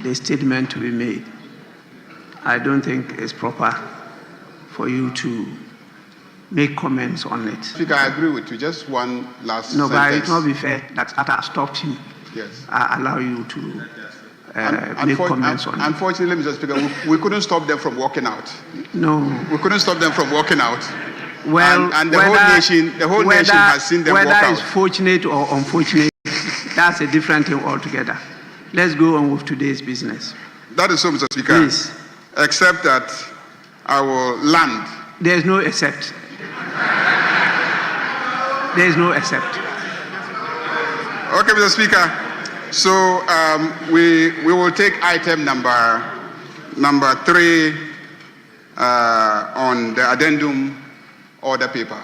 the statement to be made. I don't think it's proper for you to make comments on it. Speaker, I agree with you. Just one last No, sentence. but it will not be fair that after I stopped him, yes, I allow you to make comments on it. Unfortunately, Mr. Speaker, we couldn't stop them from walking out. No. We couldn't stop them from walking out. Well, and the whole nation has seen them walk out. Whether it's fortunate or unfortunate, that's a different thing altogether. Let's go on with today's business. That is so, Mr. Speaker. Please. Except that I will land. There is no except. There is no except. Okay, Mr. Speaker. So we will take item number 3 on the addendum order paper.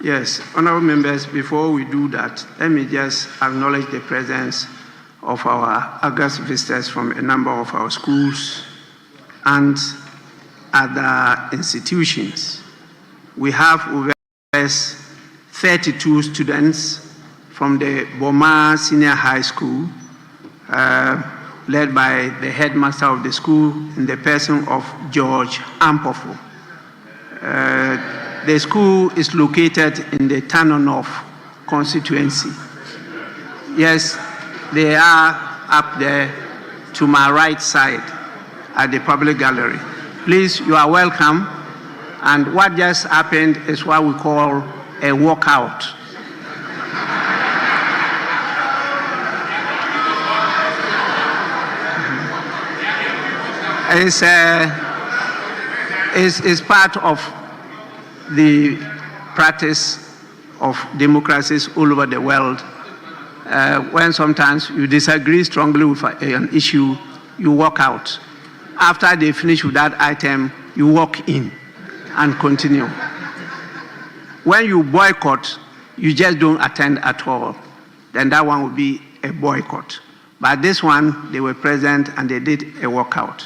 Yes, honorable members, before we do that, let me just acknowledge the presence of our August visitors from a number of our schools and other institutions. We have over 32 students from the Boma Senior High School, led by the headmaster of the school in the person of George Ampofo. The school is located in the Tano North constituency. Yes, they are up there to my right side at the public gallery. Please, you are welcome. And what just happened is what we call a walkout. It's part of the practice of democracies all over the world. When sometimes you disagree strongly with an issue, you walk out. After they finish with that item, you walk in and continue. When you boycott, you just don't attend at all. Then that one would be a boycott. But this one, they were present and they did a walkout.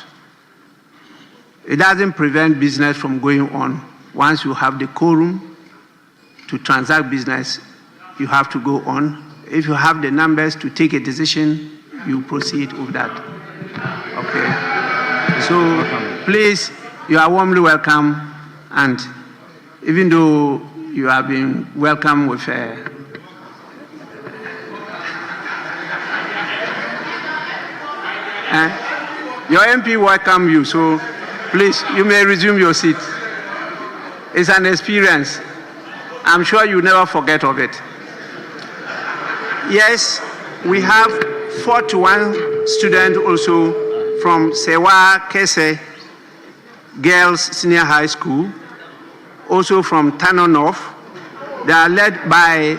It doesn't prevent business from going on. Once you have the quorum to transact business, you have to go on. If you have the numbers to take a decision, you proceed with that. Okay. So please, you are warmly welcome. And even though you have been welcome with your MP welcome you, so please, you may resume your seat. It's an experience. I'm sure you never forget of it. Yes, we have 41 students also from Sewa Kese Girls Senior High School, also from Tano North. They are led by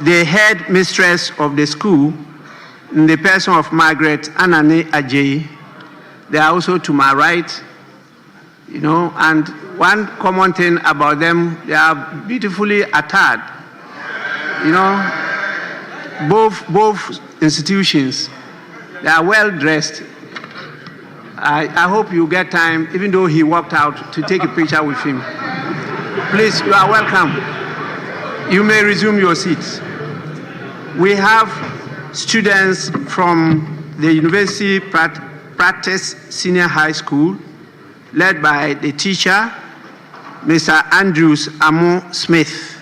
the head mistress of the school, in the person of Margaret Anane Ajay. They are also to my right, you know, and one common thing about them, they are beautifully attired. You know, both institutions, they are well dressed. I hope you get time, even though he walked out, to take a picture with him. Please, you are welcome. You may resume your seats. We have students from the University Practice Senior High School, led by the teacher, Mr. Andrews Amo Smith.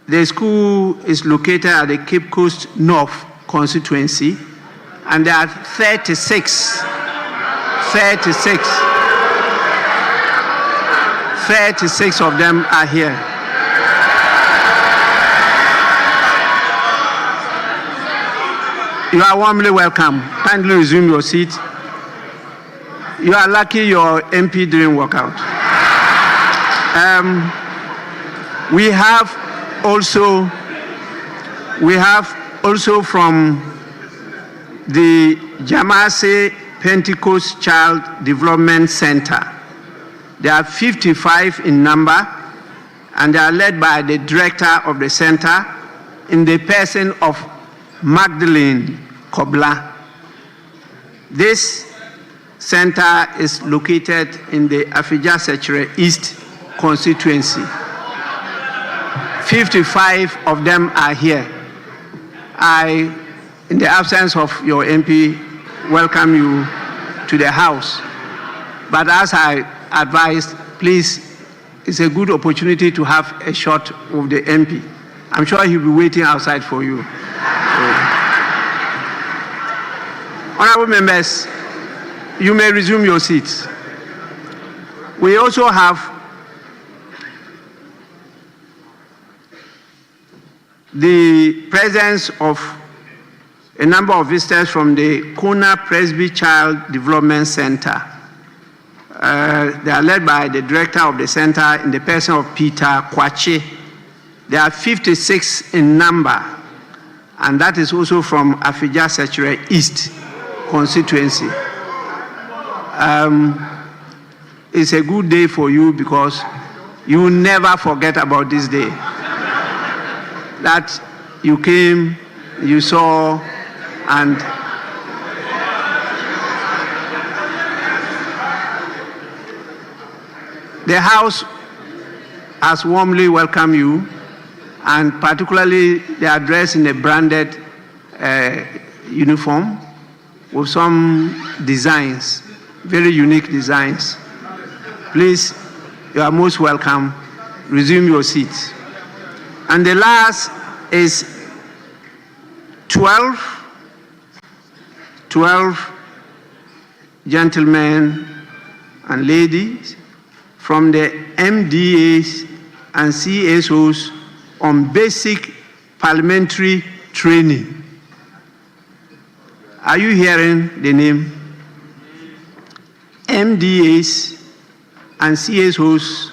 The school is located at the Cape Coast North constituency, and there are 36 of them are here. You are warmly welcome. Kindly resume your seat. You are lucky your MP didn't walk out. We have also from the Jamase Pentecost Child Development Center. There are 55 in number, and they are led by the director of the center in the person of Magdalene Kobla. This center is located in the Afija Sechere East constituency. 55 of them are here. In the absence of your MP, welcome you to the House. But as I advised, please, it's a good opportunity to have a shot with the MP. I'm sure he'll be waiting outside for you. Honorable members, you may resume your seats. We also have the presence of a number of visitors from the Kona Presby Child Development Center. They are led by the director of the center in the person of Peter Kwache. There are 56 in number, and that is also from Afija Sechere East constituency. It's a good day for you because you will never forget about this day. That you came, you saw, and the House has warmly welcomed you, and particularly they are dressed in a branded uniform with some designs, very unique designs. Please, you are most welcome. Resume your seats. And the last is 12 gentlemen and ladies from the MDAs and CSOs on basic parliamentary training. Are you hearing the name? MDAs and CSOs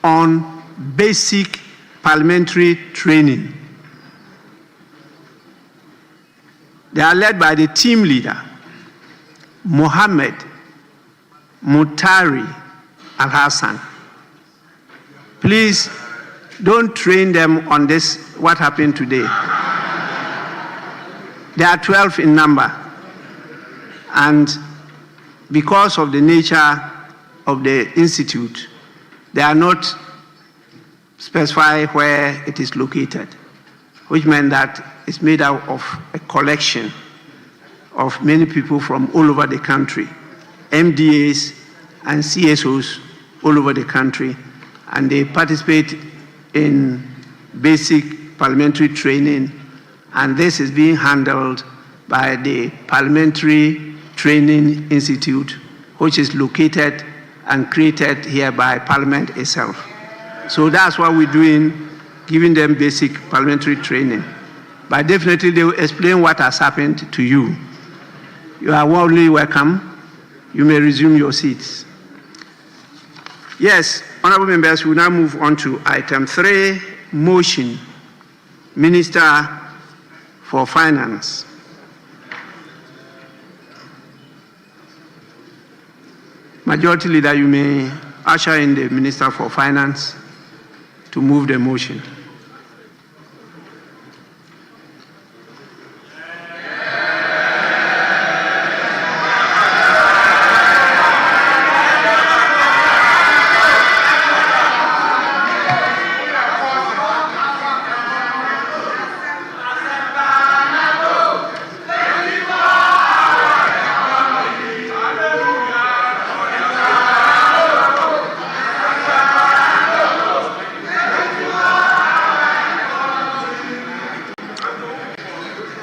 on basic parliamentary training. They are led by the team leader, Mohammed Mutari Al-Hassan. Please don't train them on this, what happened today. There are 12 in number. And because of the nature of the institute, they are not specified where it is located, which meant that it's made out of a collection of many people from all over the country, MDAs and CSOs all over the country, and they participate in basic parliamentary training, and this is being handled by the Parliamentary Training Institute, which is located and created here by Parliament itself. So that's what we're doing, giving them basic parliamentary training. But definitely they will explain what has happened to you. You are warmly welcome. You may resume your seats. Yes, honorable members, we now move on to item 3, motion. Minister for Finance. Majority Leader, you may usher in the Minister for Finance to move the motion.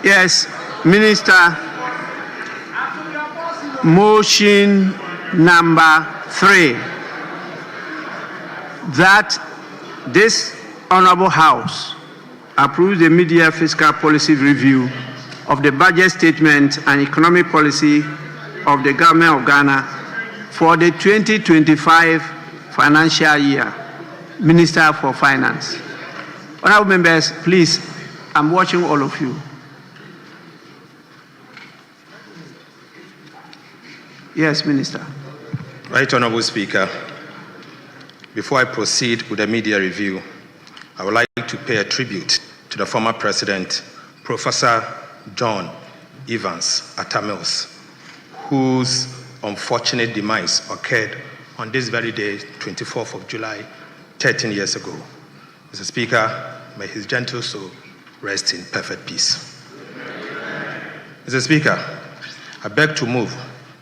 Yes, Minister, motion number 3, that this Honorable House approves the mid-year fiscal policy review of the budget statement and economic policy of the Government of Ghana for the 2025 financial year. Minister for Finance. Honorable members, please, I'm watching all of you. Yes, Minister. Right Honorable Speaker, before I proceed with the media review, I would like to pay a tribute to the former President, Professor John Evans Atta-Mills, whose unfortunate demise occurred on this very day, 24th of July, 13 years ago. Mr. Speaker, may his gentle soul rest in perfect peace. Mr. Speaker, I beg to move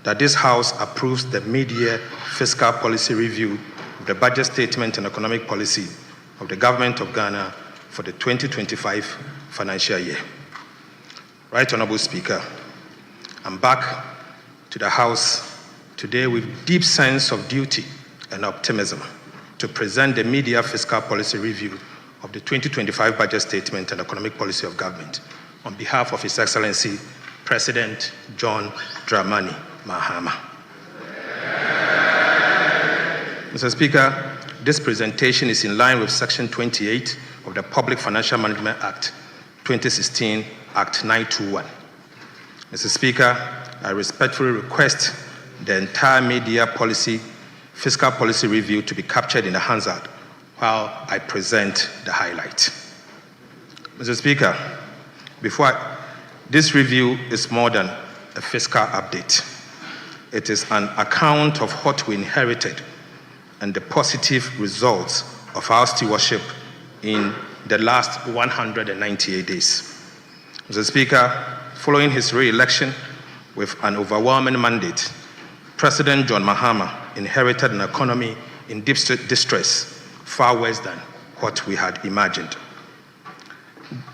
that this House approves the mid-year fiscal policy review of the budget statement and economic policy of the Government of Ghana for the 2025 financial year. Right Honorable Speaker, I'm back to the House today with deep sense of duty and optimism to present the mid-year fiscal policy review of the 2025 budget statement and economic policy of government on behalf of His Excellency President John Dramani Mahama. Mr. Speaker, this presentation is in line with Section 28 of the Public Financial Management Act 2016, Act 921. Mr. Speaker, I respectfully request the entire mid-year fiscal policy review to be captured in the Hansard while I present the highlight. Mr. Speaker, this review is more than a fiscal update. It is an account of what we inherited and the positive results of our stewardship in the last 198 days. Mr. Speaker, following his re-election with an overwhelming mandate, President John Mahama inherited an economy in deep distress, far worse than what we had imagined.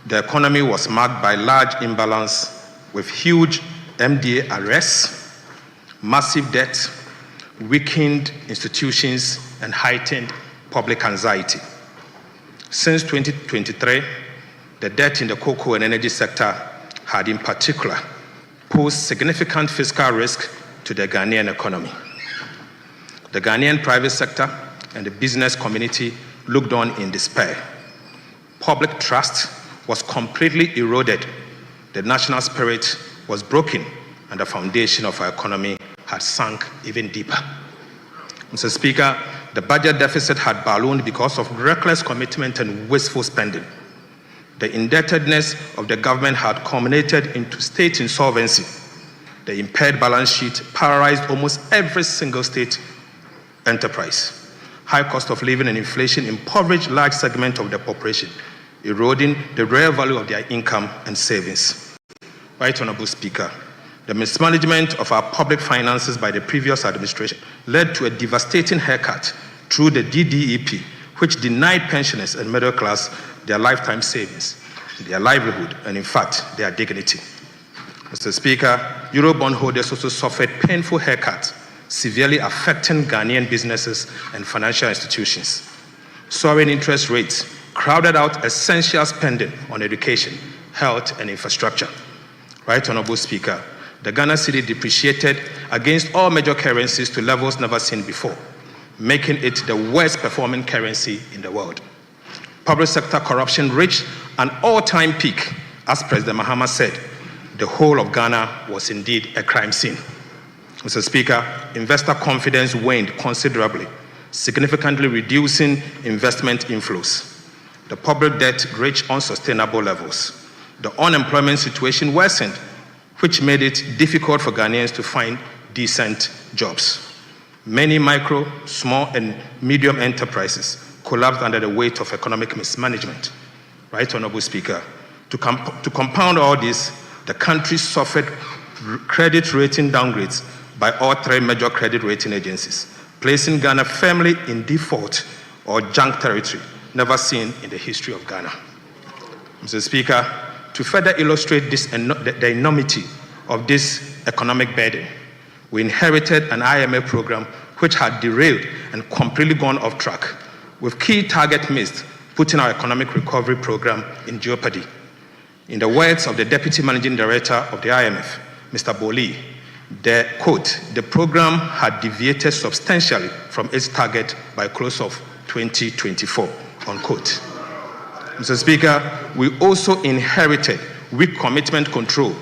The economy was marked by large imbalance with huge MDA arrests, massive debt, weakened institutions, and heightened public anxiety. Since 2023, the debt in the cocoa and energy sector had in particular posed significant fiscal risk to the Ghanaian economy. The Ghanaian private sector and the business community looked on in despair. Public trust was completely eroded. The national spirit was broken, and the foundation of our economy had sunk even deeper. Mr. Speaker, the budget deficit had ballooned because of reckless commitment and wasteful spending. The indebtedness of the government had culminated into state insolvency. The impaired balance sheet paralyzed almost every single state enterprise. High cost of living and inflation impoverished large segments of the population, eroding the real value of their income and savings. Right Honorable Speaker, the mismanagement of our public finances by the previous administration led to a devastating haircut through the DDEP, which denied pensioners and middle class their lifetime savings, their livelihood, and in fact, their dignity. Mr. Speaker, Eurobond holders also suffered painful haircuts, severely affecting Ghanaian businesses and financial institutions. Soaring interest rates crowded out essential spending on education, health, and infrastructure. Right Honorable Speaker, the Ghana cedi depreciated against all major currencies to levels never seen before, making it the worst performing currency in the world. Public sector corruption reached an all-time peak. As President Mahama said, the whole of Ghana was indeed a crime scene. Mr. Speaker, investor confidence waned considerably, significantly reducing investment inflows. The public debt reached unsustainable levels. The unemployment situation worsened, which made it difficult for Ghanaians to find decent jobs. Many micro, small, and medium enterprises collapsed under the weight of economic mismanagement. Right Honorable Speaker, to compound all this, the country suffered credit rating downgrades by all three major credit rating agencies, placing Ghana firmly in default or junk territory, never seen in the history of Ghana. Mr. Speaker, to further illustrate the enormity of this economic burden, we inherited an IMF program which had derailed and completely gone off track, with key targets missed, putting our economic recovery program in jeopardy. In the words of the Deputy Managing Director of the IMF, Mr. Boli, the program had deviated substantially from its target by close of 2024, unquote. Mr. Speaker, we also inherited weak commitment control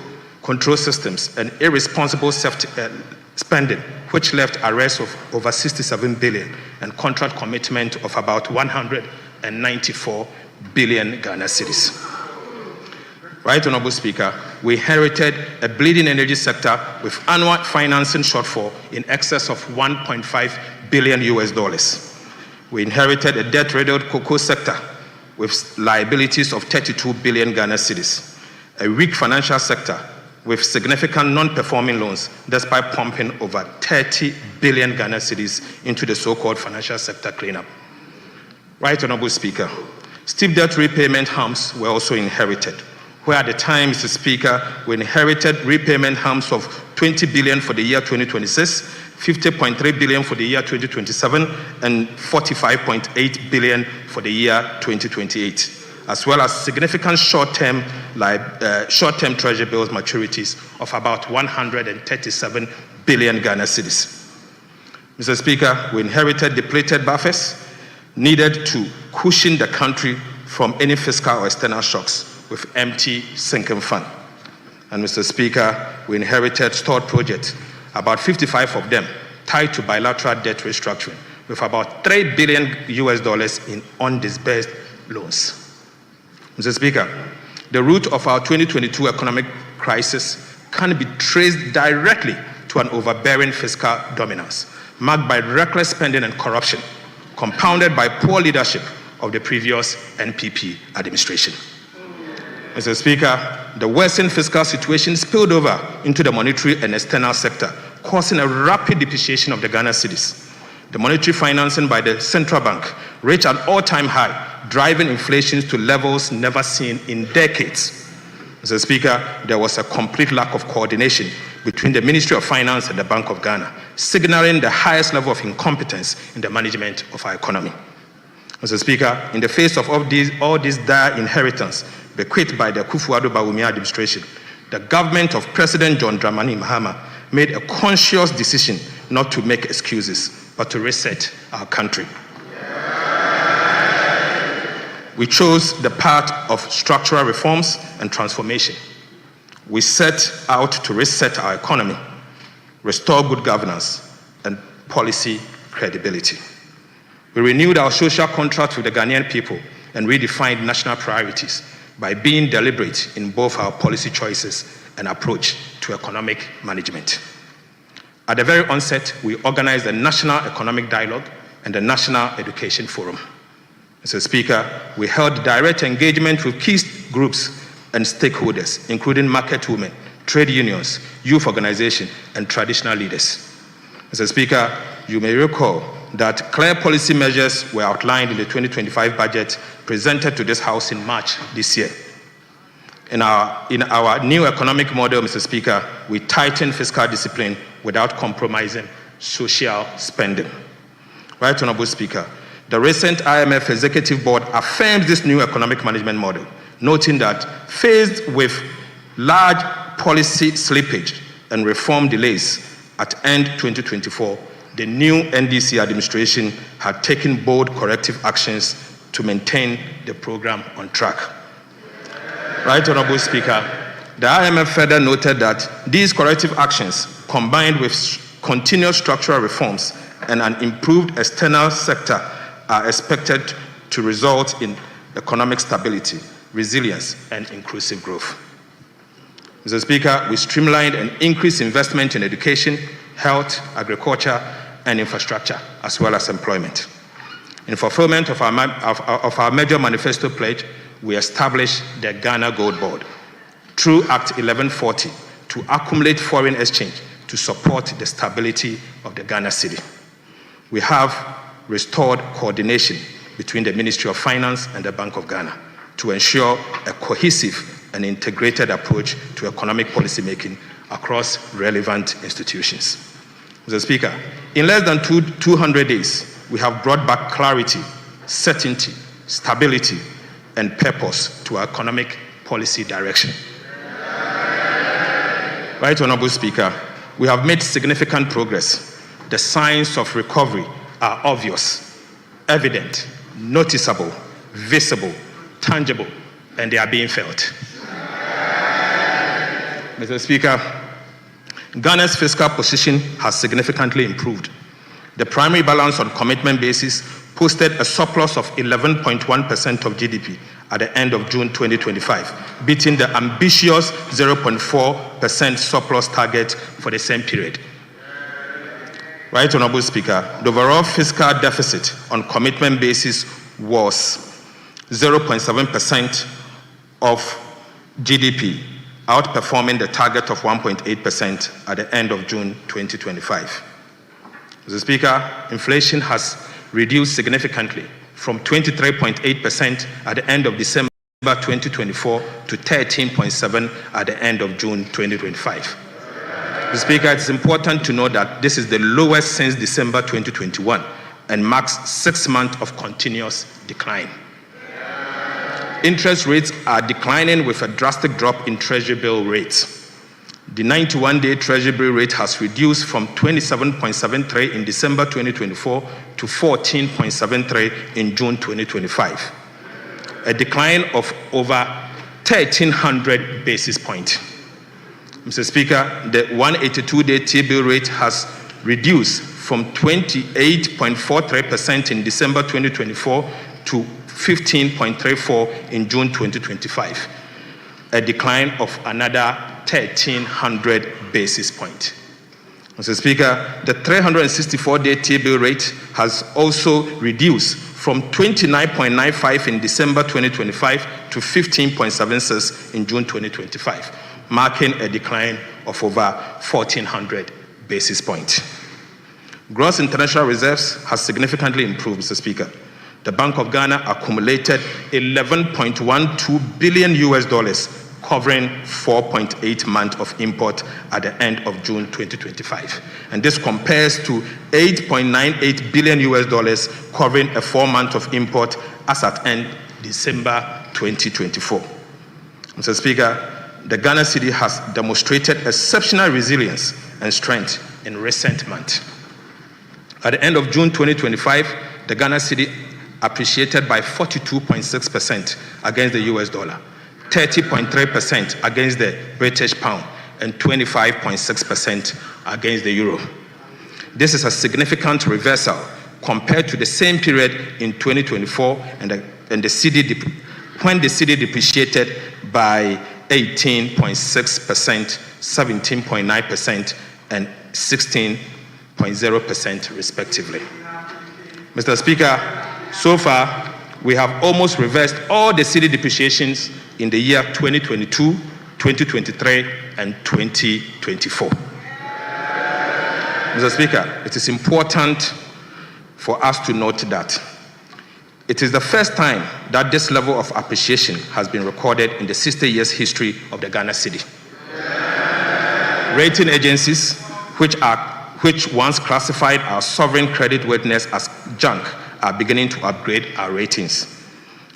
systems and irresponsible spending, which left arrests of over 67 billion and contract commitment of about 194 billion Ghana cedis. Right Honorable Speaker, we inherited a bleeding energy sector with annual financing shortfall in excess of $1.5 billion US. We inherited a debt-riddled cocoa sector with liabilities of 32 billion Ghana cedis, a weak financial sector with significant non-performing loans, despite pumping over 30 billion Ghana cedis into the so-called financial sector cleanup. Right Honorable Speaker, steep debt repayment harms were also inherited, where at the time, Mr. Speaker, we inherited repayment harms of 20 billion for the year 2026, 50.3 billion for the year 2027, and 45.8 billion for the year 2028, as well as significant short-term treasury bills maturities of about 137 billion Ghana cedis. Mr. Speaker, we inherited depleted buffers needed to cushion the country from any fiscal or external shocks with empty sinking fund. And Mr. Speaker, we inherited stored projects, about 55 of them tied to bilateral debt restructuring, with about $3 billion in undisbursed loans. Mr. Speaker, the root of our 2022 economic crisis can be traced directly to an overbearing fiscal dominance, marked by reckless spending and corruption, compounded by poor leadership of the previous NPP administration. Mr. Speaker, the worsened fiscal situation spilled over into the monetary and external sector, causing a rapid depreciation of the Ghana cedis. The monetary financing by the central bank reached an all-time high, driving inflation to levels never seen in decades. Mr. Speaker, there was a complete lack of coordination between the Ministry of Finance and the Bank of Ghana, signaling the highest level of incompetence in the management of our economy. Mr. Speaker, in the face of all this dire inheritance bequeathed by the drbawumia administration, the government of President John Dramani Mahama made a conscious decision not to make excuses, but to reset our country. We chose the path of structural reforms and transformation. We set out to reset our economy, restore good governance, and policy credibility. We renewed our social contract with the Ghanaian people and redefined national priorities by being deliberate in both our policy choices and approach to economic management. At the very onset, we organized the National Economic Dialogue and the National Education Forum. Mr. Speaker, we held direct engagement with key groups and stakeholders, including market women, trade unions, youth organizations, and traditional leaders. Mr. Speaker, you may recall that clear policy measures were outlined in the 2025 budget presented to this House in March this year. In our new economic model, Mr. Speaker, we tightened fiscal discipline without compromising social spending. Right Honorable Speaker, the recent IMF Executive Board affirms this new economic management model, noting that faced with large policy slippage and reform delays at end 2024, the new NDC administration had taken bold corrective actions to maintain the program on track. Right Honorable Speaker, the IMF further noted that these corrective actions, combined with continuous structural reforms and an improved external sector, are expected to result in economic stability, resilience, and inclusive growth. Mr. Speaker, we streamlined and increased investment in education, health, agriculture, and infrastructure, as well as employment. In fulfillment of our major manifesto pledge, we established the Ghana Gold Board through Act 1140 to accumulate foreign exchange to support the stability of the Ghana cedi. We have restored coordination between the Ministry of Finance and the Bank of Ghana to ensure a cohesive and integrated approach to economic policymaking across relevant institutions. Mr. Speaker, in less than 200 days, we have brought back clarity, certainty, stability, and purpose to our economic policy direction. Right Honorable Speaker, we have made significant progress. The signs of recovery are obvious, evident, noticeable, visible, tangible, and they are being felt. Mr. Speaker, Ghana's fiscal position has significantly improved. The primary balance on commitment basis posted a surplus of 11.1% of GDP at the end of June 2025, beating the ambitious 0.4% surplus target for the same period. Right Honorable Speaker, the overall fiscal deficit on commitment basis was 0.7% of GDP outperforming the target of 1.8% at the end of June 2025. Mr. Speaker, inflation has reduced significantly from 23.8% at the end of December 2024 to 13.7% at the end of June 2025. Mr. Speaker, it is important to note that this is the lowest since December 2021 and marks 6 months of continuous decline. Interest rates are declining with a drastic drop in Treasury bill rates. The 91-day Treasury bill rate has reduced from 27.73 in December 2024 to 14.73 in June 2025, a decline of over 1,300 basis points. Mr. Speaker, the 182-day T-bill rate has reduced from 28.43% in December 2024 to 15.34 in June 2025, a decline of another 1,300 basis points. Mr. Speaker, the 364-day T-bill rate has also reduced from 29.95 in December 2025 to 15.76 in June 2025, marking a decline of over 1,400 basis points. Gross international reserves has significantly improved, Mr. Speaker. The Bank of Ghana accumulated $11.12 billion, covering 4.8 months of import at the end of June 2025. And this compares to $8.98 billion, covering a 4 month of import as at end December 2024. Mr. Speaker, the Ghana cedi has demonstrated exceptional resilience and strength in recent months. At the end of June 2025, the Ghana cedi appreciated by 42.6% against the US dollar, 30.3% against the British pound, and 25.6% against the euro. This is a significant reversal compared to the same period in 2024 when the cedi depreciated by 18.6%, 17.9%, and 16.0% respectively. Mr. Speaker, so far, we have almost reversed all the cedi depreciations in the year 2022, 2023, and 2024. Mr. Speaker, it is important for us to note that it is the first time that this level of appreciation has been recorded in the 60 years history of the Ghana cedi. Rating agencies, which once classified our sovereign creditworthiness as junk, are beginning to upgrade our ratings.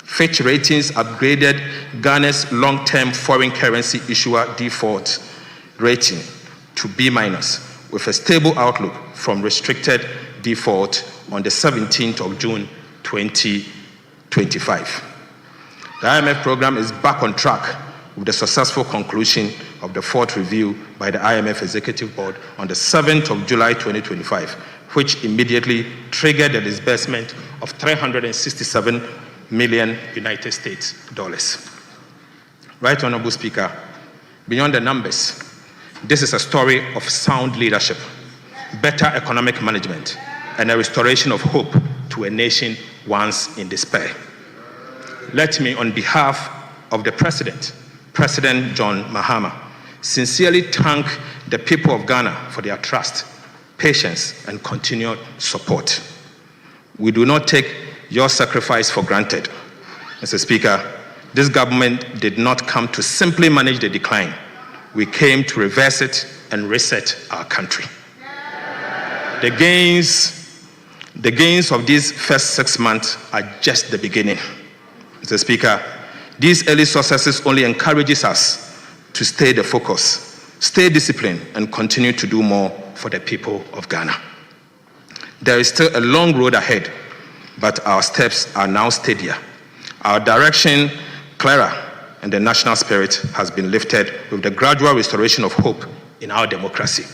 Fitch Ratings upgraded Ghana's long-term foreign currency issuer default rating to B- with a stable outlook from restricted default on the 17th of June 2025. The IMF program is back on track with the successful conclusion of the fourth review by the IMF Executive Board on the 7th of July 2025, which immediately triggered the disbursement of $367 million United States dollars. Right Honorable Speaker, beyond the numbers, this is a story of sound leadership, better economic management, and a restoration of hope to a nation once in despair. Let me, on behalf of the President John Mahama, sincerely thank the people of Ghana for their trust, patience, and continued support. We do not take your sacrifice for granted. Mr. Speaker, this government did not come to simply manage the decline. We came to reverse it and reset our country. The gains of these first 6 months are just the beginning. Mr. Speaker, these early successes only encourages us to stay the focus, stay disciplined, and continue to do more for the people of Ghana. There is still a long road ahead, but our steps are now steadier, our direction clearer, and the national spirit has been lifted with the gradual restoration of hope in our democracy.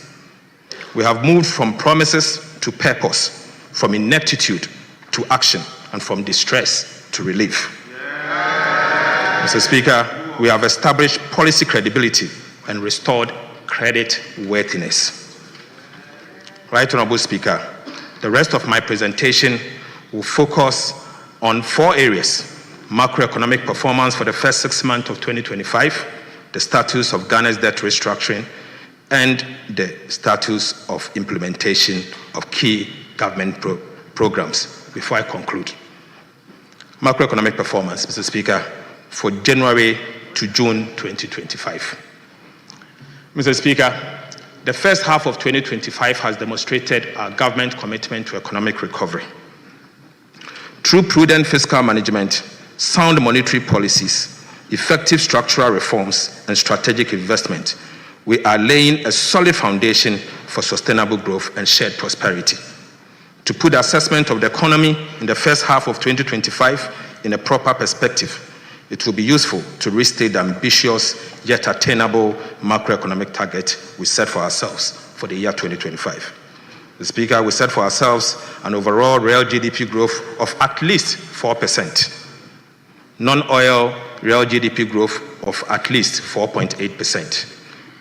We have moved from promises to purpose, from ineptitude to action, and from distress to relief. Mr. Speaker, we have established policy credibility and restored credit worthiness. Right Honorable Speaker, the rest of my presentation will focus on 4 areas: macroeconomic performance for the first 6 months of 2025, the status of Ghana's debt restructuring, and the status of implementation of key government programs. Before I conclude, macroeconomic performance, Mr. Speaker, for January to June 2025. Mr. Speaker, the first half of 2025 has demonstrated our government commitment to economic recovery. Through prudent fiscal management, sound monetary policies, effective structural reforms, and strategic investment, we are laying a solid foundation for sustainable growth and shared prosperity. To put the assessment of the economy in the first half of 2025 in a proper perspective, it will be useful to restate the ambitious yet attainable macroeconomic target we set for ourselves for the year 2025. Mr. Speaker, we set for ourselves an overall real GDP growth of at least 4%, non-oil real GDP growth of at least 4.8%,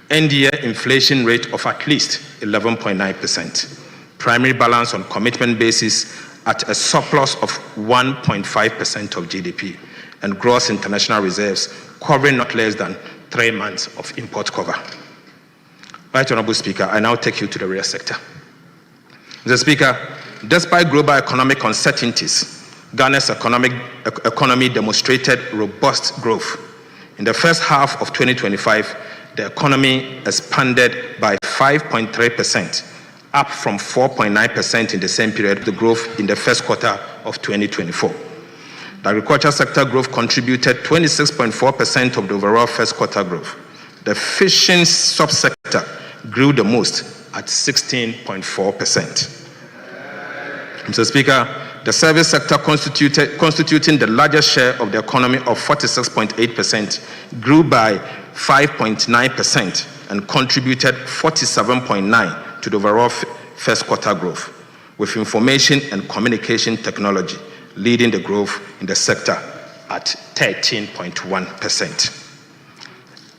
end-year inflation rate of at least 11.9%, primary balance on commitment basis at a surplus of 1.5% of GDP, and gross international reserves covering not less than 3 months of import cover. Right Honorable Speaker, I now take you to the real sector. Mr. Speaker, despite global economic uncertainties, Ghana's economy demonstrated robust growth. In the first half of 2025, the economy expanded by 5.3%, up from 4.9% in the same period of the growth in the first quarter of 2024. The agriculture sector growth contributed 26.4% of the overall first quarter growth. The fishing subsector grew the most at 16.4%. Mr. Speaker, the service sector constituting the largest share of the economy of 46.8% grew by 5.9% and contributed 47.9% to the overall first quarter growth, with information and communication technology leading the growth in the sector at 13.1%.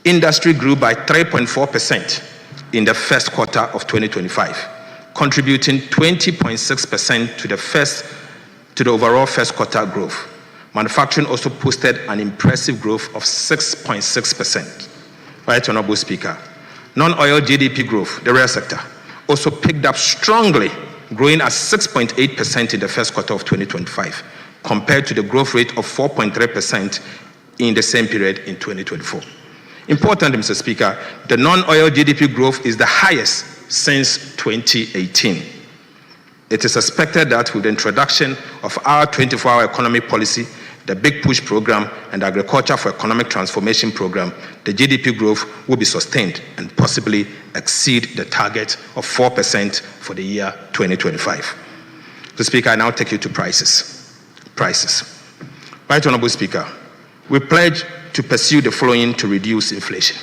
Industry grew by 3.4% in the first quarter of 2025, contributing 20.6% to the overall first quarter growth. Manufacturing also posted an impressive growth of 6.6%. Right Honorable Speaker, non-oil GDP growth, the real sector, also picked up strongly, growing at 6.8% in the first quarter of 2025, compared to the growth rate of 4.3% in the same period in 2024. Importantly, Mr. Speaker, the non-oil GDP growth is the highest since 2018. It is expected that with the introduction of our 24-hour economic policy, the Big Push program, and the Agriculture for Economic Transformation program, the GDP growth will be sustained and possibly exceed the target of 4% for the year 2025. Mr. Speaker, I now take you to prices. Right Honorable Speaker, we pledge to pursue the following to reduce inflation.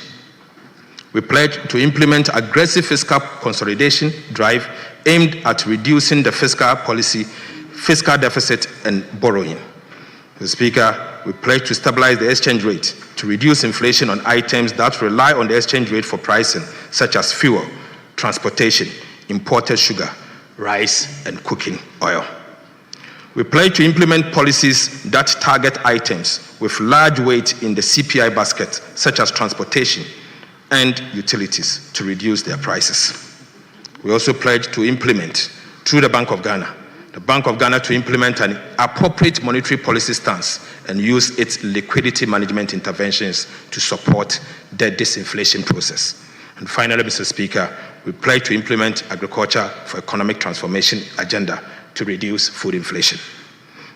We pledge to implement aggressive fiscal consolidation drive aimed at reducing the fiscal deficit and borrowing. Mr. Speaker, we pledge to stabilize the exchange rate to reduce inflation on items that rely on the exchange rate for pricing, such as fuel, transportation, imported sugar, rice, and cooking oil. We pledge to implement policies that target items with large weight in the CPI basket, such as transportation and utilities, to reduce their prices. We also pledge to implement, through the Bank of Ghana, to implement an appropriate monetary policy stance and use its liquidity management interventions to support the disinflation process. And finally, Mr. Speaker, we pledge to implement agriculture for economic transformation agenda to reduce food inflation.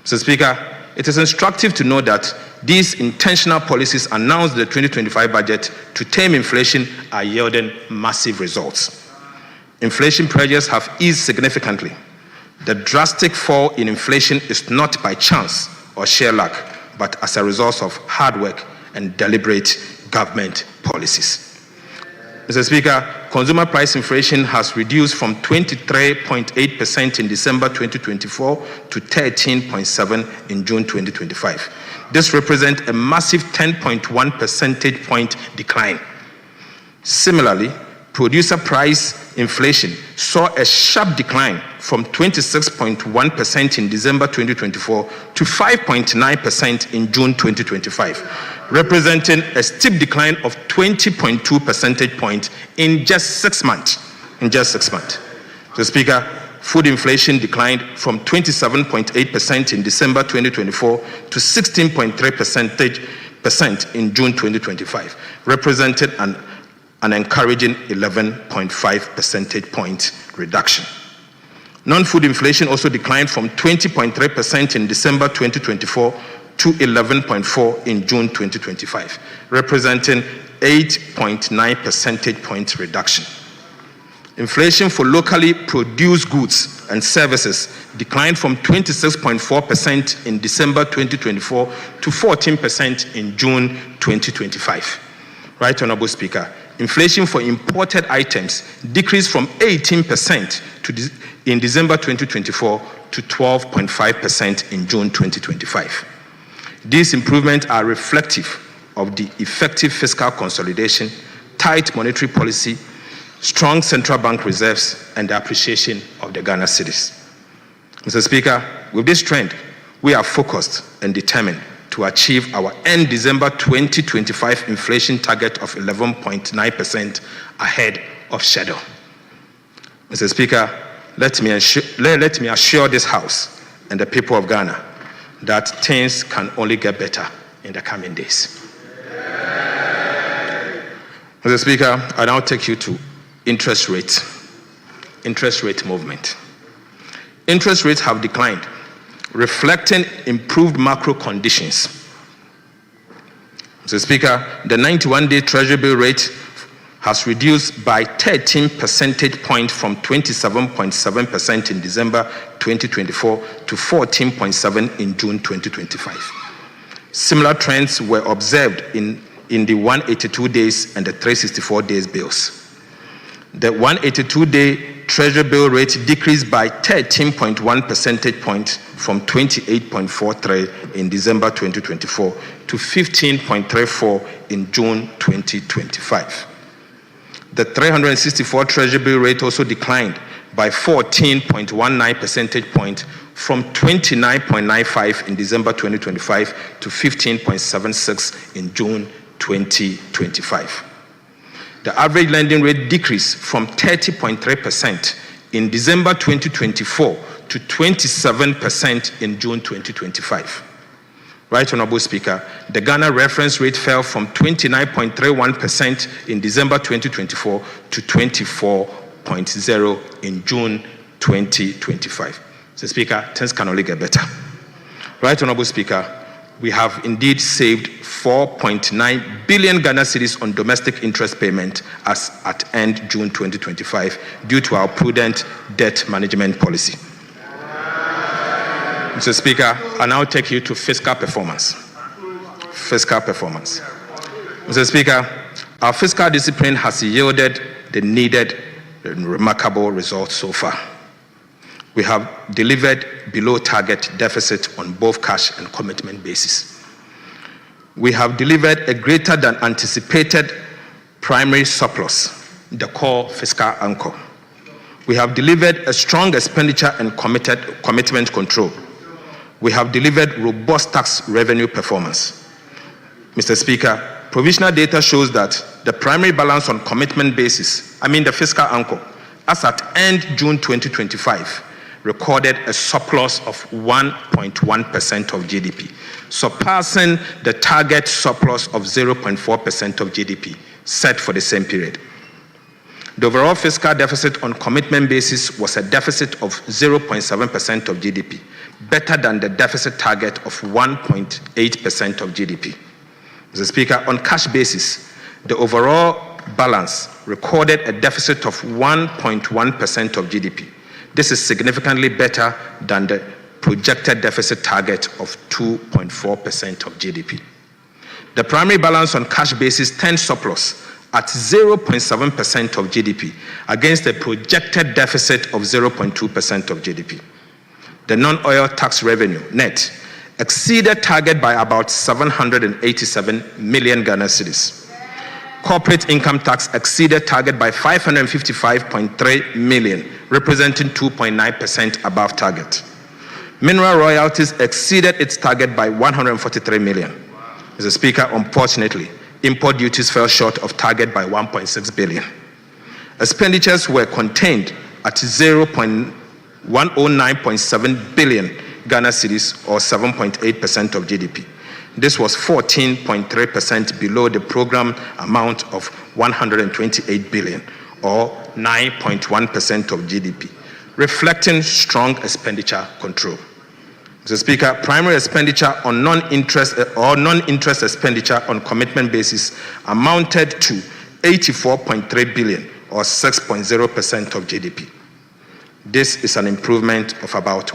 Mr. Speaker, it is instructive to know that these intentional policies announced in the 2025 budget to tame inflation are yielding massive results. Inflation pressures have eased significantly. The drastic fall in inflation is not by chance or sheer luck, but as a result of hard work and deliberate government policies. Mr. Speaker, consumer price inflation has reduced from 23.8% in December 2024 to 13.7% in June 2025. This represents a massive 10.1 percentage point decline. Similarly, producer price inflation saw a sharp decline from 26.1% in December 2024 to 5.9% in June 2025, representing a steep decline of 20.2 percentage points in just 6 months. Mr. Speaker, food inflation declined from 27.8% in December 2024 to 16.3% in June 2025, representing an encouraging 11.5 percentage point reduction. Non-food inflation also declined from 20.3% in December 2024 to 11.4% in June 2025, representing 8.9 percentage point reduction. Inflation for locally produced goods and services declined from 26.4% in December 2024 to 14% in June 2025. Right, Honorable Speaker, inflation for imported items decreased from 18% in December 2024 to 12.5% in June 2025. These improvements are reflective of the effective fiscal consolidation, tight monetary policy, strong central bank reserves, and the appreciation of the Ghana cedis. Mr. Speaker, with this trend, we are focused and determined to achieve our end December 2025 inflation target of 11.9% ahead of schedule. Mr. Speaker, let me assure this House and the people of Ghana that things can only get better in the coming days. Mr. Speaker, I now take you to interest rate movement. Interest rates have declined, reflecting improved macro conditions. Mr. Speaker, the 91-day Treasury bill rate has reduced by 13 percentage points from 27.7% in December 2024 to 14.7% in June 2025. Similar trends were observed in the 182 days and the 364 days bills. The 182-day Treasury bill rate decreased by 13.1 percentage points from 28.43 in December 2024 to 15.34 in June 2025. The 364 Treasury bill rate also declined by 14.19 percentage points from 29.95 in December 2025 to 15.76 in June 2025. The average lending rate decreased from 30.3% in December 2024 to 27% in June 2025. Right, Honorable Speaker, the Ghana reference rate fell from 29.31% in December 2024 to 24.0% in June 2025. So, Speaker, things can only get better. Right, Honorable Speaker, we have indeed saved 4.9 billion Ghana cedis on domestic interest payment as at end June 2025 due to our prudent debt management policy. Mr. Speaker, I now take you to fiscal performance. Mr. Speaker, our fiscal discipline has yielded the needed and remarkable results so far. We have delivered below target deficit on both cash and commitment basis. We have delivered a greater than anticipated primary surplus, the core fiscal anchor. We have delivered a strong expenditure and commitment control. We have delivered robust tax revenue performance. Mr. Speaker, provisional data shows that the primary balance on commitment basis, the fiscal anchor, as at end June 2025, recorded a surplus of 1.1% of GDP, surpassing the target surplus of 0.4% of GDP set for the same period. The overall fiscal deficit on commitment basis was a deficit of 0.7% of GDP, better than the deficit target of 1.8% of GDP. Mr. Speaker, on cash basis, the overall balance recorded a deficit of 1.1% of GDP. This is significantly better than the projected deficit target of 2.4% of GDP. The primary balance on cash basis turned surplus at 0.7% of GDP against a projected deficit of 0.2% of GDP. The non-oil tax revenue, net, exceeded target by about 787 million Ghana cedis. Corporate income tax exceeded target by 555.3 million, representing 2.9% above target. Mineral royalties exceeded its target by 143 million. Mr. Speaker, unfortunately, import duties fell short of target by 1.6 billion. Expenditures were contained at 109.7 billion Ghana cedis, or 7.8% of GDP. This was 14.3% below the program amount of 128 billion, or 9.1% of GDP, reflecting strong expenditure control. Mr. Speaker, primary expenditure on non-interest expenditure on commitment basis amounted to 84.3 billion, or 6.0% of GDP. This is an improvement of about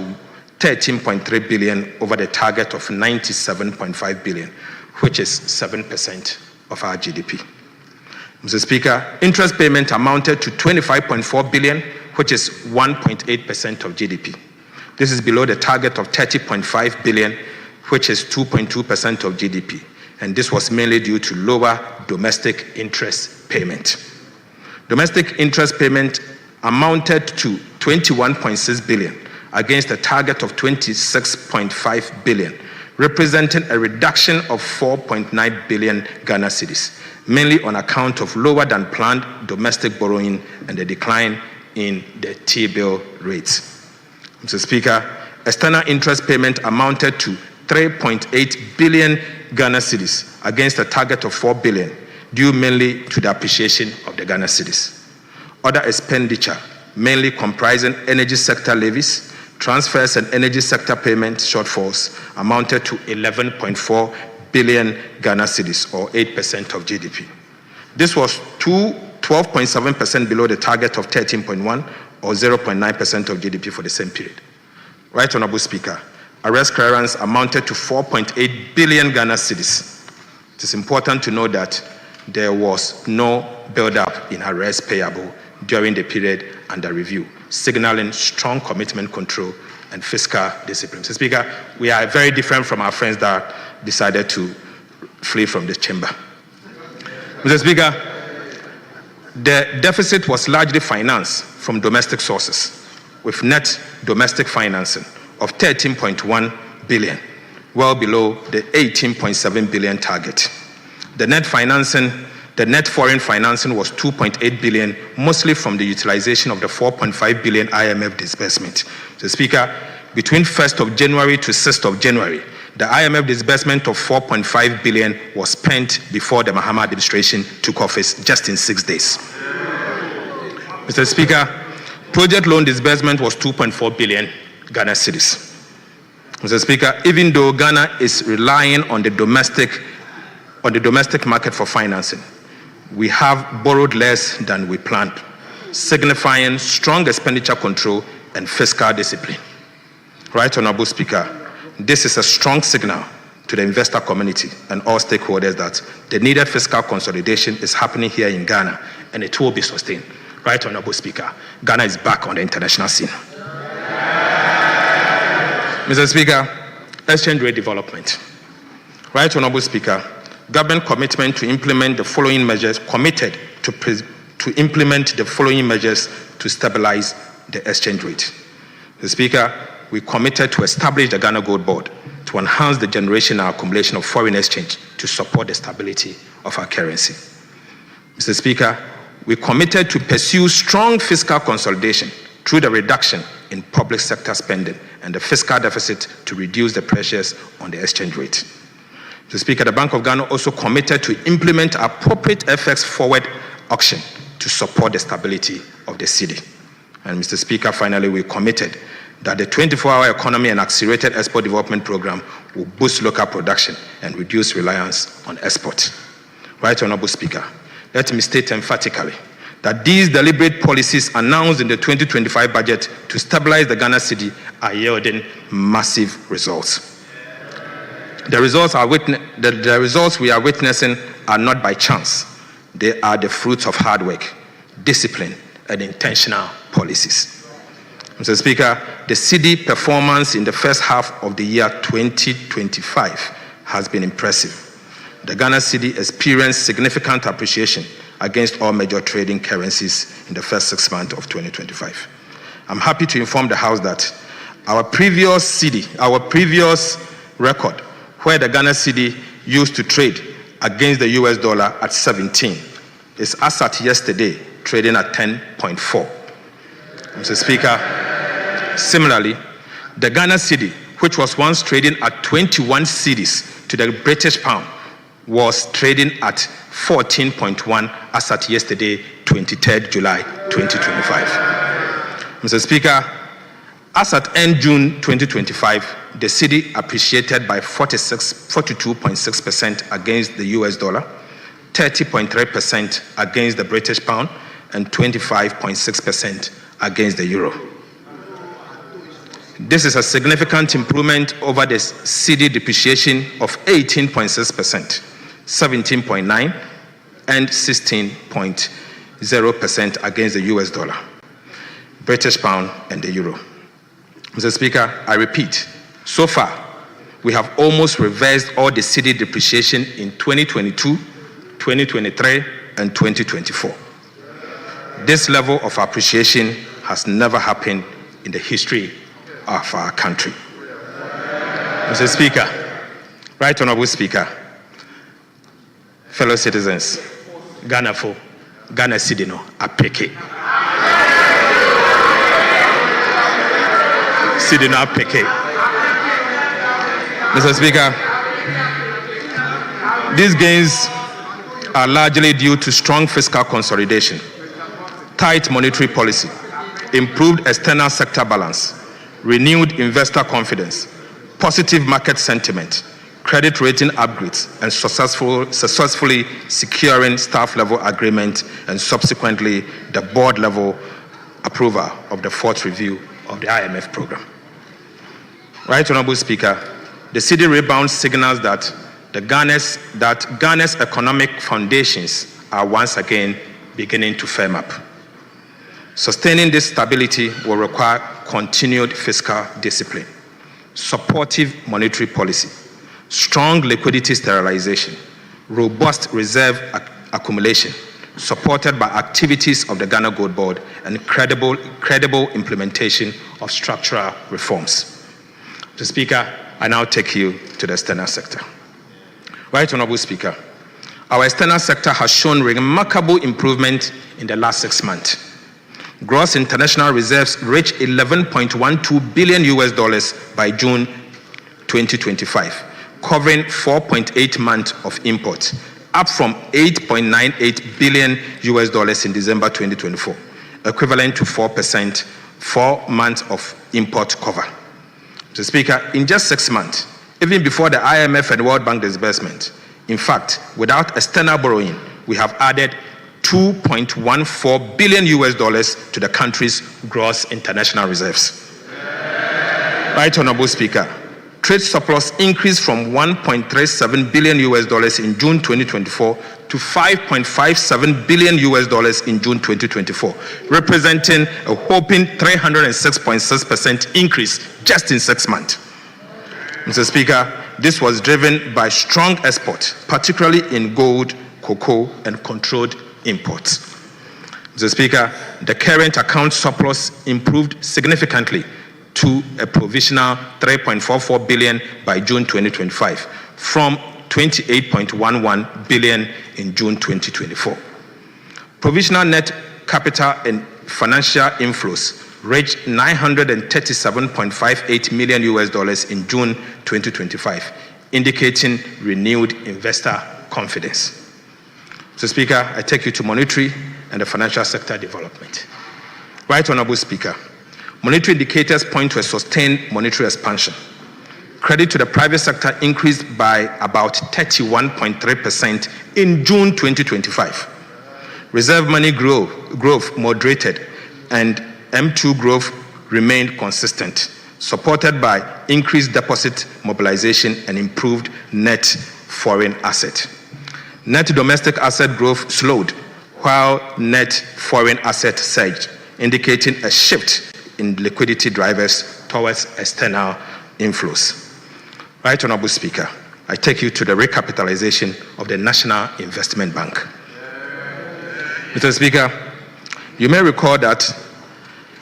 13.3 billion over the target of 97.5 billion, which is 7% of our GDP. Mr. Speaker, interest payment amounted to 25.4 billion, which is 1.8% of GDP. This is below the target of 30.5 billion, which is 2.2% of GDP. And this was mainly due to lower domestic interest payment. Domestic interest payment amounted to 21.6 billion against a target of 26.5 billion, representing a reduction of 4.9 billion Ghana cedis, mainly on account of lower than planned domestic borrowing and the decline in the T-bill rates. Mr. Speaker, external interest payment amounted to 3.8 billion Ghana cedis against a target of 4 billion, due mainly to the appreciation of the Ghana cedis. Other expenditure, mainly comprising energy sector levies, transfers and energy sector payment shortfalls, amounted to 11.4 billion Ghana cedis, or 8% of GDP. This was 12.7% below the target of 13.1, or 0.9% of GDP for the same period. Right Honorable Speaker, arrest clearance amounted to 4.8 billion Ghana cedis. It is important to note that there was no build-up in arrest payable during the period under review, signaling strong commitment control and fiscal discipline. Mr. Speaker, we are very different from our friends that decided to flee from the chamber. Mr. Speaker, the deficit was largely financed from domestic sources, with net domestic financing of 13.1 billion, well below the 18.7 billion target. The net foreign financing was 2.8 billion, mostly from the utilization of the 4.5 billion IMF disbursement. Mr. Speaker, between 1st of January to 6th of January, the IMF disbursement of 4.5 billion was spent before the Mahama administration took office, just in 6 days. Mr. Speaker, project loan disbursement was 2.4 billion Ghana cedis. Mr. Speaker, even though Ghana is relying on the domestic market for financing, we have borrowed less than we planned, signifying strong expenditure control and fiscal discipline. Right Honorable Speaker, this is a strong signal to the investor community and all stakeholders that the needed fiscal consolidation is happening here in Ghana, and it will be sustained. Right Honorable Speaker, Ghana is back on the international scene. Mr. Speaker, exchange rate development. Right Honorable Speaker, government commitment to implement the following measures, to implement the following measures to stabilize the exchange rate. Mr. Speaker, we committed to establish the Ghana Gold Board to enhance the generation and accumulation of foreign exchange to support the stability of our currency. Mr. Speaker, we committed to pursue strong fiscal consolidation through the reduction in public sector spending and the fiscal deficit to reduce the pressures on the exchange rate. Mr. Speaker, the Bank of Ghana also committed to implement appropriate FX forward auction to support the stability of the cedi. And Mr. Speaker, finally, we committed that the 24-hour economy and accelerated export development program will boost local production and reduce reliance on export. Right Honorable Speaker, let me state emphatically that these deliberate policies announced in the 2025 budget to stabilize the Ghana cedi are yielding massive results. The results we are witnessing are not by chance. They are the fruits of hard work, discipline, and intentional policies. Mr. Speaker, the cedi performance in the first half of the year 2025 has been impressive. the Ghana cedi experienced significant appreciation against all major trading currencies in the first 6 months of 2025. I'm happy to inform the House that our previous record, where the Ghana cedi used to trade against the US dollar at 17, is as at yesterday trading at 10.4. Mr. Speaker, similarly, the Ghana cedi, which was once trading at 21 cedis to the British pound, was trading at 14.1 as at yesterday, 23rd July 2025. Mr. Speaker, as at end June 2025, the cedi appreciated by 42.6% against the US dollar, 30.3% against the British pound, and 25.6% against the euro. This is a significant improvement over the cedi depreciation of 18.6%, 17.9%, and 16.0% against the US dollar, British pound, and the euro. Mr. Speaker, I repeat, so far, we have almost reversed all the cedi depreciation in 2022, 2023, and 2024. This level of appreciation has never happened in the history of our country. Mr. Speaker, Right Honorable Speaker, fellow citizens, Ghana cedi no apeke. Cedi no apeke. Mr. Speaker, these gains are largely due to strong fiscal consolidation, tight monetary policy, improved external sector balance, renewed investor confidence, positive market sentiment, credit rating upgrades, and successfully securing staff level agreement and subsequently the board level approval of the fourth review of the IMF program. Right Honorable Speaker, the cedi rebound signals that Ghana's economic foundations are once again beginning to firm up. Sustaining this stability will require continued fiscal discipline, supportive monetary policy, strong liquidity sterilization, robust reserve accumulation, supported by activities of the Ghana Gold Board, and credible implementation of structural reforms. Mr. Speaker, I now take you to the external sector. Right Honorable Speaker, our external sector has shown remarkable improvement in the last 6 months. Gross international reserves reached $11.12 billion by June 2025, covering 4.8 months of imports, up from $8.98 billion in December 2024, equivalent to 4% 4 months of import cover. Mr. Speaker, in just 6 months, even before the IMF and World Bank disbursement, in fact, without external borrowing, we have added $2.14 billion to the country's gross international reserves. Right Honorable Speaker, trade surplus increased from $1.37 billion in June 2024 to $5.57 billion in June 2024, representing a whopping 306.6% increase just in 6 months. Mr. Speaker, this was driven by strong exports, particularly in gold, cocoa, and controlled imports. Mr. Speaker, the current account surplus improved significantly to a provisional $3.44 billion by June 2025 from $28.11 billion in June 2024. Provisional net capital and financial inflows reached $937.58 million in June 2025, indicating renewed investor confidence. Mr. Speaker, I take you to monetary and the financial sector development. Right Honorable Speaker, monetary indicators point to a sustained monetary expansion. Credit to the private sector increased by about 31.3% in June 2025. Reserve money growth moderated and M2 growth remained consistent, supported by increased deposit mobilization and improved net foreign asset. Net domestic asset growth slowed, while net foreign asset surged, indicating a shift in liquidity drivers towards external inflows. Right Honorable Speaker, I take you to the recapitalization of the National Investment Bank. Mr. Speaker, you may recall that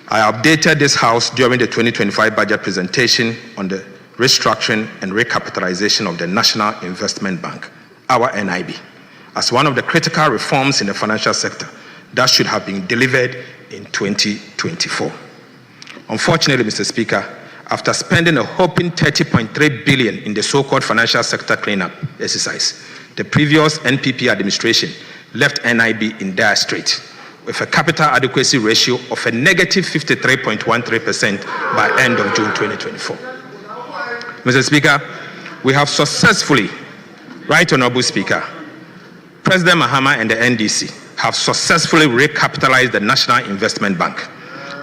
I updated this House during the 2025 budget presentation on the restructuring and recapitalization of the National Investment Bank, our NIB, as one of the critical reforms in the financial sector that should have been delivered in 2024. Unfortunately, Mr. Speaker, after spending a whopping $30.3 billion in the so-called financial sector cleanup exercise, the previous NPP administration left NIB in dire straits with a capital adequacy ratio of a negative 53.13% by end of June 2024. Mr. Speaker, we have successfully, Right Honorable Speaker, President Mahama and the NDC have successfully recapitalized the National Investment Bank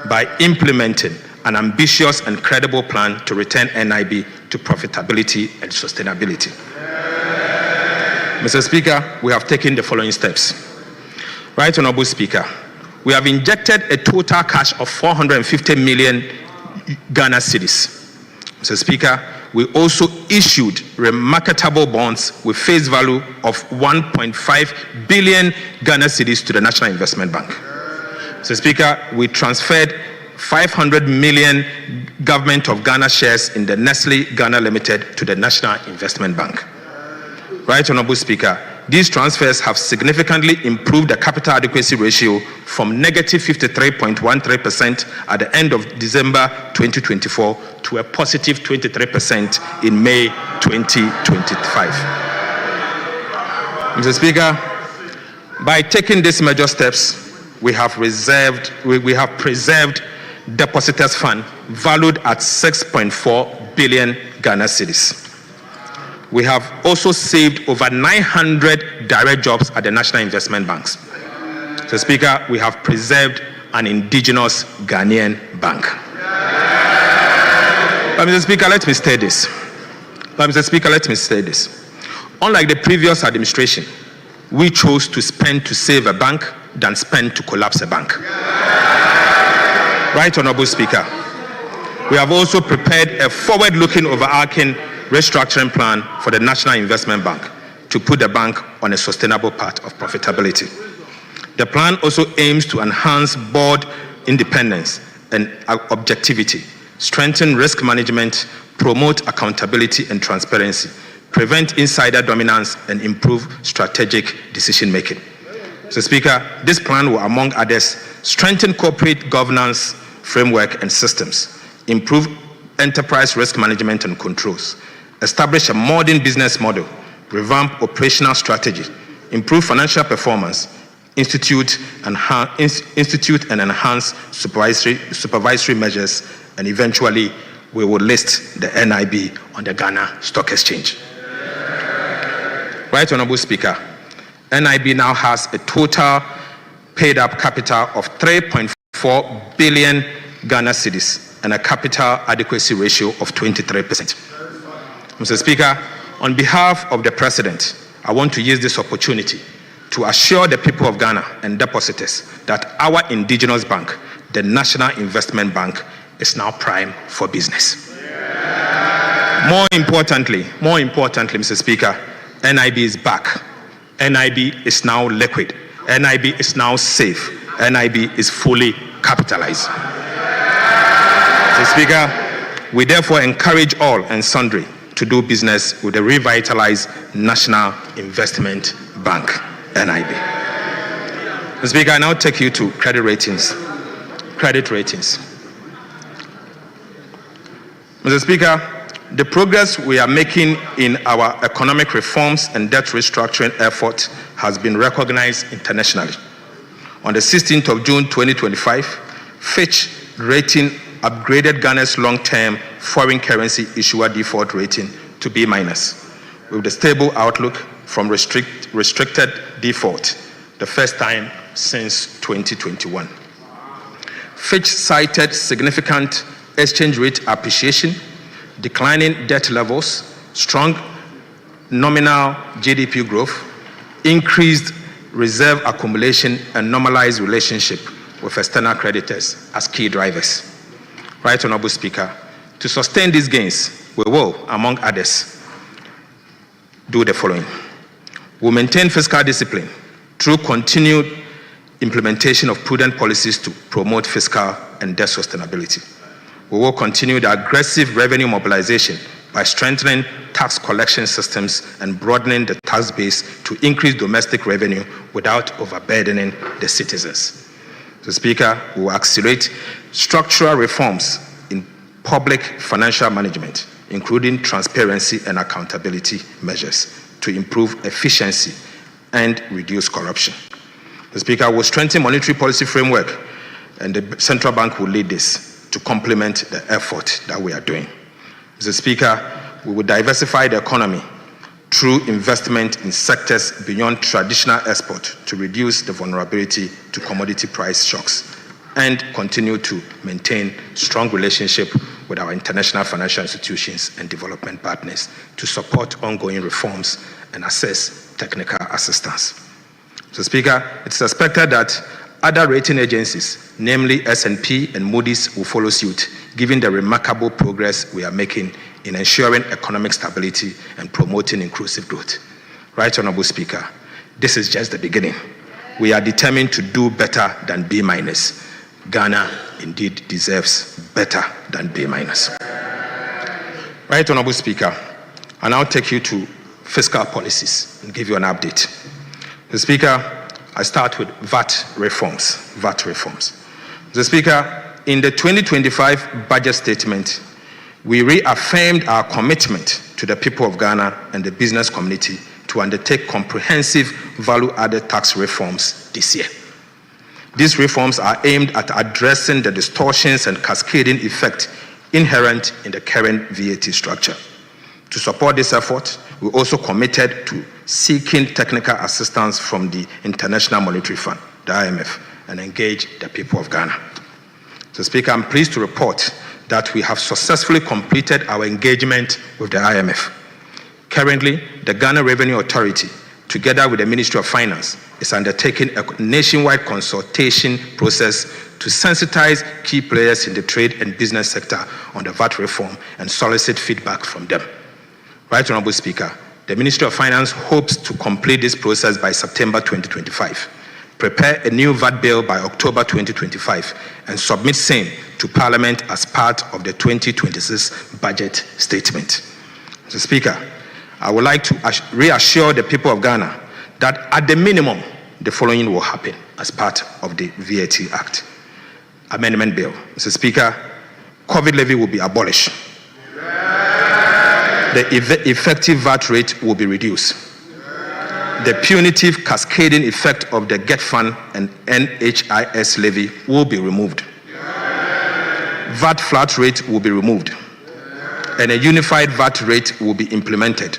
by implementing an ambitious and credible plan to return NIB to profitability and sustainability. Mr. Speaker, we have taken the following steps. Right Honorable Speaker, we have injected a total cash of 450 million Ghana cedis. Mr. Speaker, we also issued remarkable bonds with face value of 1.5 billion Ghana cedis to the National Investment Bank. Mr. Speaker, we transferred 500 million Government of Ghana shares in the Nestle Ghana Limited to the National Investment Bank. Right Honorable Speaker, these transfers have significantly improved the capital adequacy ratio from negative 53.13% at the end of December 2024 to a positive 23% in May 2025. Mr. Speaker, by taking these major steps, we have preserved depositors' fund valued at 6.4 billion Ghana cedis. We have also saved over 900 direct jobs at the National Investment Banks. So, Speaker, we have preserved an indigenous Ghanaian bank. But, Mr. Speaker, let me state this. Unlike the previous administration, we chose to spend to save a bank than spend to collapse a bank. Right Honorable Speaker, we have also prepared a forward-looking, overarching restructuring plan for the National Investment Bank to put the bank on a sustainable path of profitability. The plan also aims to enhance board independence and objectivity, strengthen risk management, promote accountability and transparency, prevent insider dominance, and improve strategic decision-making. So, Speaker, this plan will, among others, strengthen corporate governance framework and systems, improve enterprise risk management and controls, establish a modern business model, revamp operational strategy, improve financial performance, institute and enhance supervisory measures, and eventually we will list the NIB on the Ghana Stock Exchange. Right Honorable Speaker, NIB now has a total paid-up capital of 3.4 billion Ghana cedis and a capital adequacy ratio of 23%. Mr. Speaker, on behalf of the President, I want to use this opportunity to assure the people of Ghana and depositors that our indigenous bank, the National Investment Bank, is now prime for business. More importantly, Mr. Speaker, NIB is back. NIB is now liquid. NIB is now safe. NIB is fully capitalized. Mr. Speaker, we therefore encourage all and sundry to do business with the revitalized National Investment Bank, NIB. Mr. Speaker, I now take you to credit ratings. Mr. Speaker, the progress we are making in our economic reforms and debt restructuring efforts has been recognized internationally. On the 16th of June 2025, Fitch Rating upgraded Ghana's long-term foreign currency issuer default rating to B-, with the stable outlook from restricted default, the first time since 2021. Fitch cited significant exchange rate appreciation, declining debt levels, strong nominal GDP growth, increased reserve accumulation, and normalized relationship with external creditors as key drivers. Right Honorable Speaker, to sustain these gains, we will, among others, do the following. We'll maintain fiscal discipline through continued implementation of prudent policies to promote fiscal and debt sustainability. We will continue the aggressive revenue mobilization by strengthening tax collection systems and broadening the tax base to increase domestic revenue without overburdening the citizens. So, Speaker, we will accelerate structural reforms in public financial management, including transparency and accountability measures to improve efficiency and reduce corruption. The Speaker will strengthen monetary policy framework, and the central bank will lead this to complement the effort that we are doing. Mr. Speaker, we will diversify the economy through investment in sectors beyond traditional export to reduce the vulnerability to commodity price shocks and continue to maintain strong relationship with our international financial institutions and development partners to support ongoing reforms and assess technical assistance. So, Speaker, it's expected that other rating agencies, namely S&P and Moody's, will follow suit, given the remarkable progress we are making in ensuring economic stability and promoting inclusive growth. Right Honorable Speaker, this is just the beginning. We are determined to do better than B-. Ghana indeed deserves better than B-. Right Honorable Speaker, I now take you to fiscal policies and give you an update. The Speaker, I start with VAT reforms. The Speaker, in the 2025 budget statement, we reaffirmed our commitment to the people of Ghana and the business community to undertake comprehensive value-added tax reforms this year. These reforms are aimed at addressing the distortions and cascading effect inherent in the current VAT structure. To support this effort, we also committed to seeking technical assistance from the International Monetary Fund, the IMF, and engage the people of Ghana. So, Speaker, I'm pleased to report that we have successfully completed our engagement with the IMF. Currently, the Ghana Revenue Authority, together with the Ministry of Finance, is undertaking a nationwide consultation process to sensitize key players in the trade and business sector on the VAT reform and solicit feedback from them. Right Honorable Speaker, the Ministry of Finance hopes to complete this process by September 2025, prepare a new VAT bill by October 2025, and submit same to Parliament as part of the 2026 budget statement. Mr. Speaker, I would like to reassure the people of Ghana that at the minimum, the following will happen as part of the VAT Act. Amendment Bill. Mr. Speaker, COVID levy will be abolished. The effective VAT rate will be reduced. The punitive cascading effect of the GET Fund and NHIS levy will be removed. VAT flat rate will be removed. And a unified VAT rate will be implemented.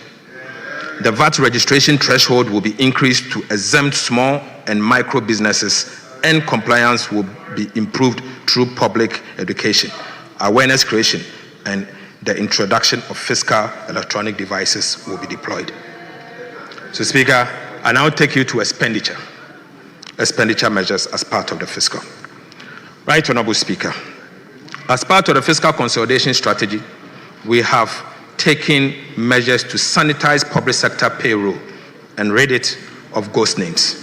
The VAT registration threshold will be increased to exempt small and micro businesses, and compliance will be improved through public education, awareness creation, and the introduction of fiscal electronic devices will be deployed. So, Speaker, I now take you to expenditure measures as part of the fiscal. Right Honorable Speaker, as part of the fiscal consolidation strategy, we have taken measures to sanitize public sector payroll and rid it of ghost names.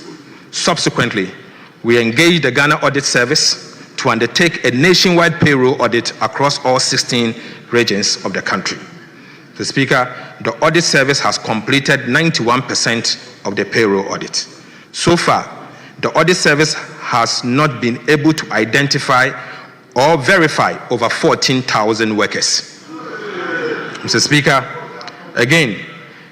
Subsequently, we engaged the Ghana Audit Service to undertake a nationwide payroll audit across all 16 regions of the country. The Speaker, the Audit Service has completed 91% of the payroll audit. So far, the Audit Service has not been able to identify or verify over 14,000 workers. Mr. Speaker, again,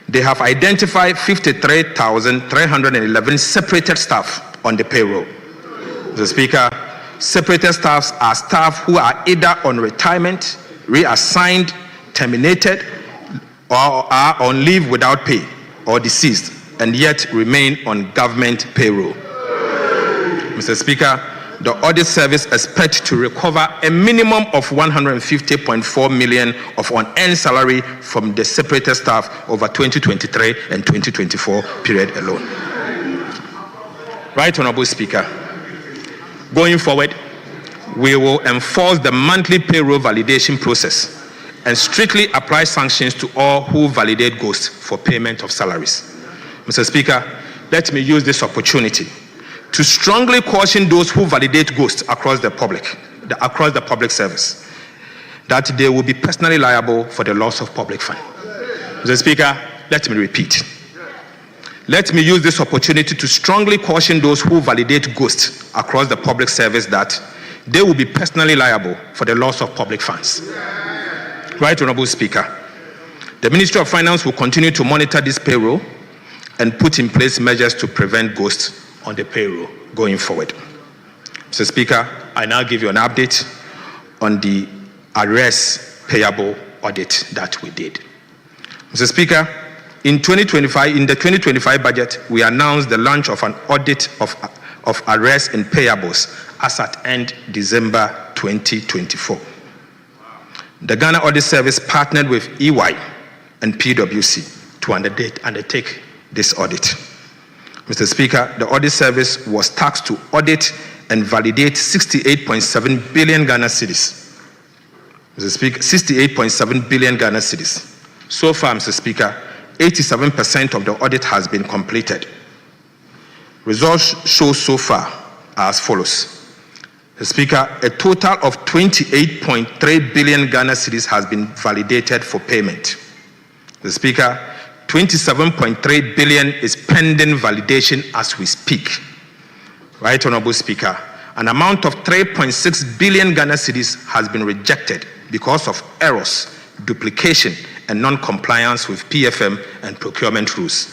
they have identified 53,311 separated staff on the payroll. Mr. Speaker, separated staffs are staff who are either on retirement, reassigned, terminated, or are on leave without pay, or deceased, and yet remain on government payroll. Mr. Speaker, the Audit Service expects to recover a minimum of 150.4 million of unearned salary from the separated staff over 2023 and 2024 period alone. Right Honorable Speaker, going forward, we will enforce the monthly payroll validation process and strictly apply sanctions to all who validate ghosts for payment of salaries. Mr. Speaker, let me use this opportunity to strongly caution those who validate ghosts across the public service that they will be personally liable for the loss of public fund. Mr. Speaker, let me repeat. Let me use this opportunity to strongly caution those who validate ghosts across the public service that they will be personally liable for the loss of public funds. Right, Honorable Speaker. The Ministry of Finance will continue to monitor this payroll and put in place measures to prevent ghosts on the payroll going forward. Mr. Speaker, I now give you an update on the arrears payable audit that we did. Mr. Speaker, in the 2025 budget, we announced the launch of an audit of arrears and payables as at end December 2024. The Ghana Audit Service partnered with EY and PwC to undertake this audit. Mr. Speaker, the Audit Service was tasked to audit and validate 68.7 billion Ghana cedis. Mr. Speaker, 68.7 billion Ghana cedis. So far, Mr. Speaker, 87% of the audit has been completed. Results show so far are as follows. Mr. Speaker, a total of 28.3 billion Ghana cedis has been validated for payment. Mr. Speaker, 27.3 billion is pending validation as we speak. Right, Honorable Speaker, an amount of 3.6 billion Ghana cedis has been rejected because of errors, duplication, and non-compliance with PFM and procurement rules.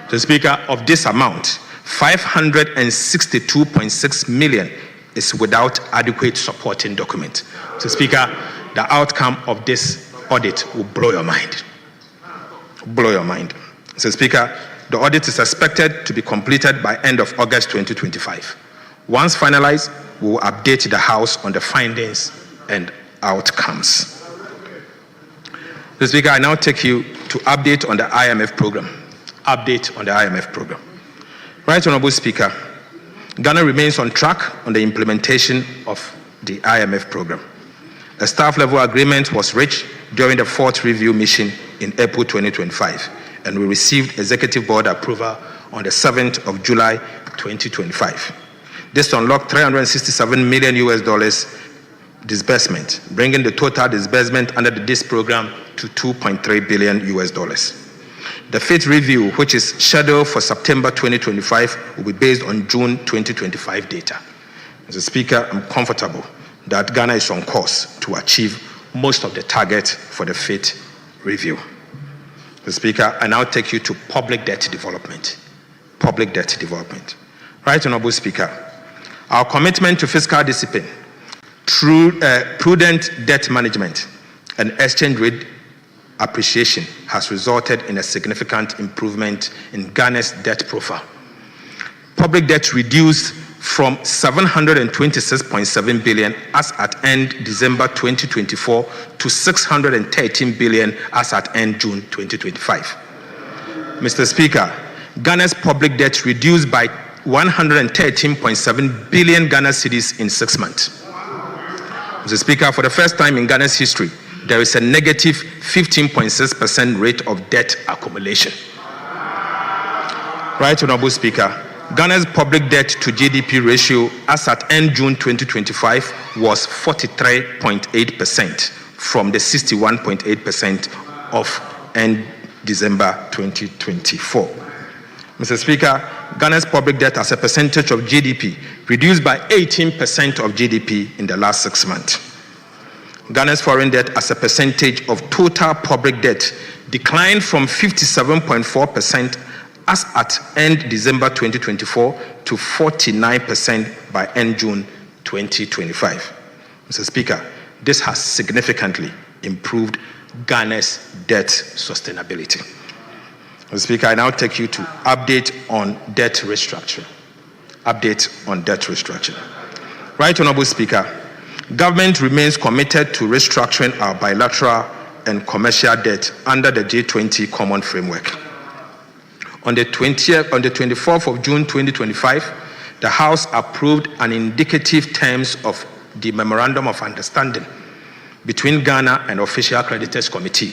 The Speaker, of this amount, 562.6 million is without adequate supporting document. So, Speaker, the outcome of this audit will blow your mind. Blow your mind. So, Speaker, the audit is expected to be completed by end of August 2025. Once finalized, we will update the House on the findings and outcomes. Mr. Speaker, I now take you to update on the IMF program. Update on the IMF program. Right, Honorable Speaker, Ghana remains on track on the implementation of the IMF program. A staff-level agreement was reached during the fourth review mission in April 2025, and we received executive board approval on the 7th of July 2025. This unlocked $367 million disbursement, bringing the total disbursement under this program to $2.3 billion. The fifth review, which is scheduled for September 2025, will be based on June 2025 data. Mr. Speaker, I'm comfortable that Ghana is on course to achieve most of the target for the fifth review. Mr. Speaker, I now take you to public debt development. Public debt development. Right, Honorable Speaker, our commitment to fiscal discipline, through prudent debt management and exchange rate appreciation has resulted in a significant improvement in Ghana's debt profile. Public debt reduced from 726.7 billion as at end December 2024 to 613 billion as at end June 2025. Mr. Speaker, Ghana's public debt reduced by 113.7 billion Ghana cedis in 6 months. Mr. Speaker, for the first time in Ghana's history, there is a negative 15.6% rate of debt accumulation. Right, Honorable Speaker, Ghana's public debt to GDP ratio as at end June 2025 was 43.8% from the 61.8% of end December 2024. Mr. Speaker, Ghana's public debt as a percentage of GDP reduced by 18% of GDP in the last 6 months. Ghana's foreign debt as a percentage of total public debt declined from 57.4% as at end December 2024 to 49% by end June 2025. Mr. Speaker, this has significantly improved Ghana's debt sustainability. Mr. Speaker, I now take you to update on debt restructuring. Update on debt restructuring. Right, Honorable Speaker, government remains committed to restructuring our bilateral and commercial debt under the G20 Common Framework. On the 24th of June 2025, the House approved an indicative terms of the Memorandum of Understanding between Ghana and Official Creditors Committee.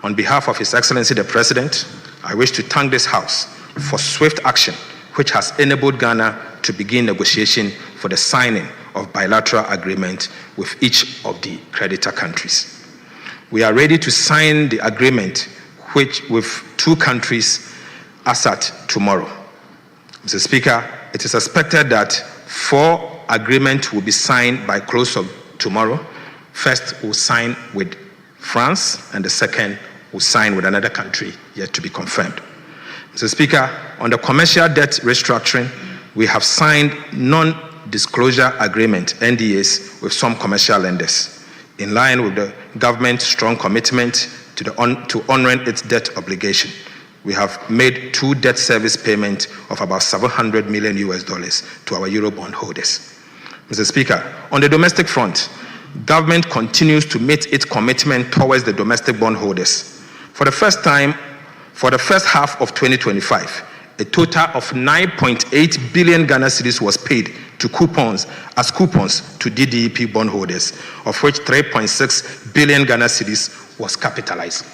On behalf of His Excellency the President, I wish to thank this House for swift action, which has enabled Ghana to begin negotiation for the signing of bilateral agreement with each of the creditor countries. We are ready to sign the agreement with two countries as at tomorrow. Mr. Speaker, it is expected that 4 agreements will be signed by close of tomorrow. First, we'll sign with France, and the second will sign with another country yet to be confirmed. Mr. Speaker, on the commercial debt restructuring, we have signed non-disclosure agreement, NDAs, with some commercial lenders, in line with the government's strong commitment to honoring its debt obligation. We have made 2 debt service payments of about $700 million to our Eurobond holders. Mr. Speaker, on the domestic front, government continues to meet its commitment towards the domestic bondholders. For the first time, for the first half of 2025, a total of 9.8 billion Ghana cedis was paid to coupons to DDEP bondholders, of which 3.6 billion Ghana cedis was capitalized.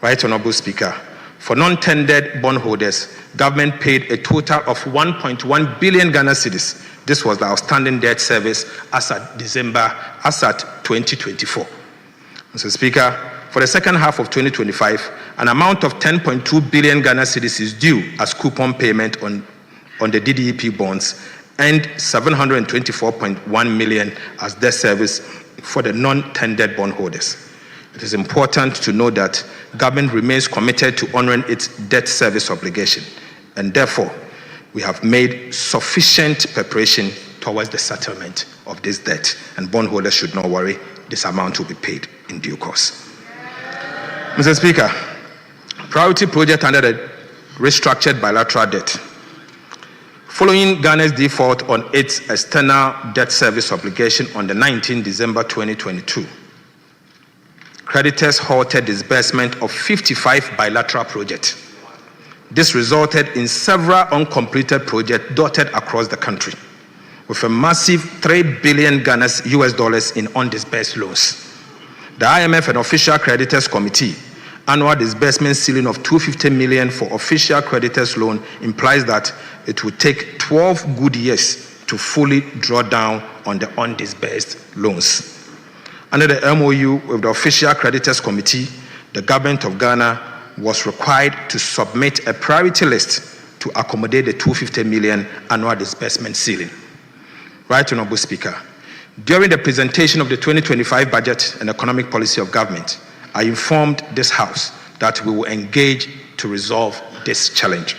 Right, Honorable Speaker, for non-tendered bondholders, government paid a total of 1.1 billion Ghana cedis. This was the outstanding debt service as at 2024. Mr. Speaker, for the second half of 2025, an amount of 10.2 billion Ghana cedis is due as coupon payment on the DDEP bonds and 724.1 million as debt service for the non-tendered bondholders. It is important to note that government remains committed to honoring its debt service obligation, and therefore, we have made sufficient preparation towards the settlement of this debt, and bondholders should not worry, this amount will be paid in due course. Mr. Speaker, priority project under the restructured bilateral debt. Following Ghana's default on its external debt service obligation on the 19th December 2022, creditors halted disbursement of 55 bilateral projects. This resulted in several uncompleted projects dotted across the country, with a massive $3 billion US in undisbursed loans. The IMF and Official Creditors Committee annual disbursement ceiling of $250 million for official creditors loan implies that it will take 12 good years to fully draw down on the undisbursed loans. Under the MOU with the Official Creditors Committee, the government of Ghana was required to submit a priority list to accommodate the $250 million annual disbursement ceiling. Right, Honorable Speaker, during the presentation of the 2025 budget and economic policy of government, I informed this House that we will engage to resolve this challenge.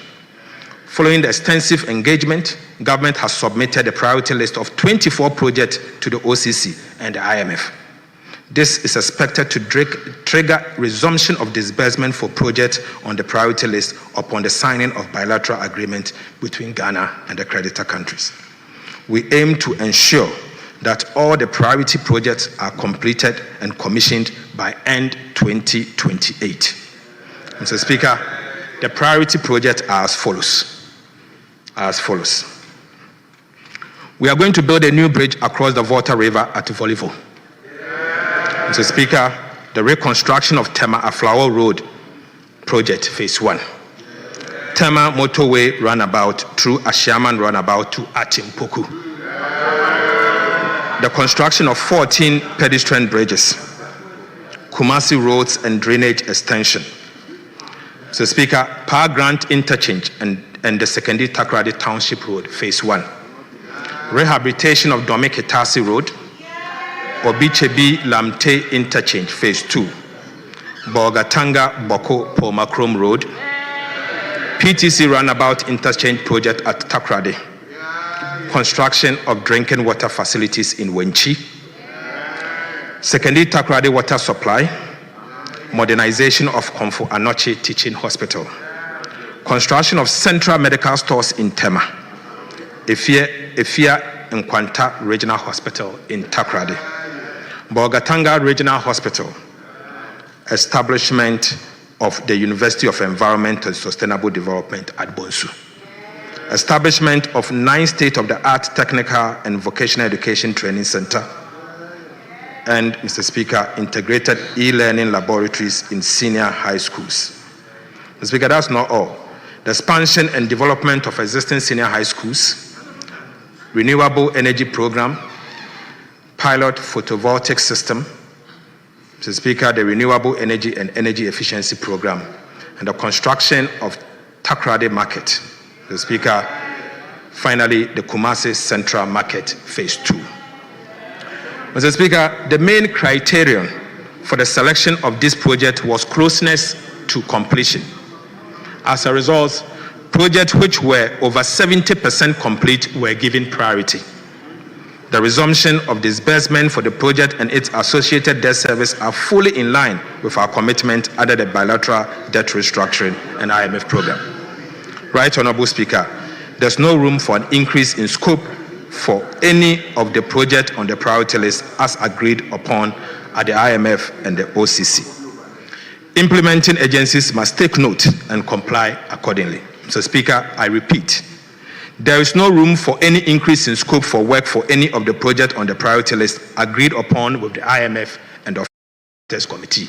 Following the extensive engagement, government has submitted a priority list of 24 projects to the OCC and the IMF. This is expected to trigger resumption of disbursement for projects on the priority list upon the signing of bilateral agreement between Ghana and the creditor countries. We aim to ensure that all the priority projects are completed and commissioned by end 2028. Mr. Speaker, the priority projects are as follows. We are going to build a new bridge across the Volta River at Volivo. Mr. Speaker, the reconstruction of Tema Aflao Road project, phase 1. Tema motorway runabout through Ashiaman runabout to Poku. The construction of 14 pedestrian bridges, Kumasi roads and drainage extension. Mr. Speaker, Power Grant interchange and the secondary Takrady Township Road, phase 1. Rehabilitation of Domi Ketasi Road, Obichebi Lamte interchange, phase 2. Bogatanga Boko Pomakrom Road, PTC runabout interchange project at Takrady. Construction of drinking water facilities in Wenchi, secondary Takrady water supply, modernization of Komfo Anoche Teaching Hospital, construction of central medical stores in Tema, Efia Nkwanta Regional Hospital in Takrady, Bogatanga Regional Hospital, establishment of the University of Environment and Sustainable Development at Bonsu. Establishment of 9 state-of-the-art technical and vocational education training center. and, Mr. Speaker, integrated e-learning laboratories in senior high schools. Mr. Speaker, that's not all. The expansion and development of existing senior high schools, renewable energy program, pilot photovoltaic system, Mr. Speaker, the renewable energy and energy efficiency program, and the construction of Takoradi Market. Mr. Speaker, finally, the Kumasi Central Market Phase 2. Mr. Speaker, the main criterion for the selection of this project was closeness to completion. As a result, projects which were over 70% complete were given priority. The resumption of disbursement for the project and its associated debt service are fully in line with our commitment under the bilateral debt restructuring and IMF program. Right, Honorable Speaker, there's no room for an increase in scope for any of the projects on the priority list as agreed upon at the IMF and the OCC. Implementing agencies must take note and comply accordingly. Mr. Speaker, I repeat, there is no room for any increase in scope for work for any of the projects on the priority list agreed upon with the IMF and the Affairs Committee.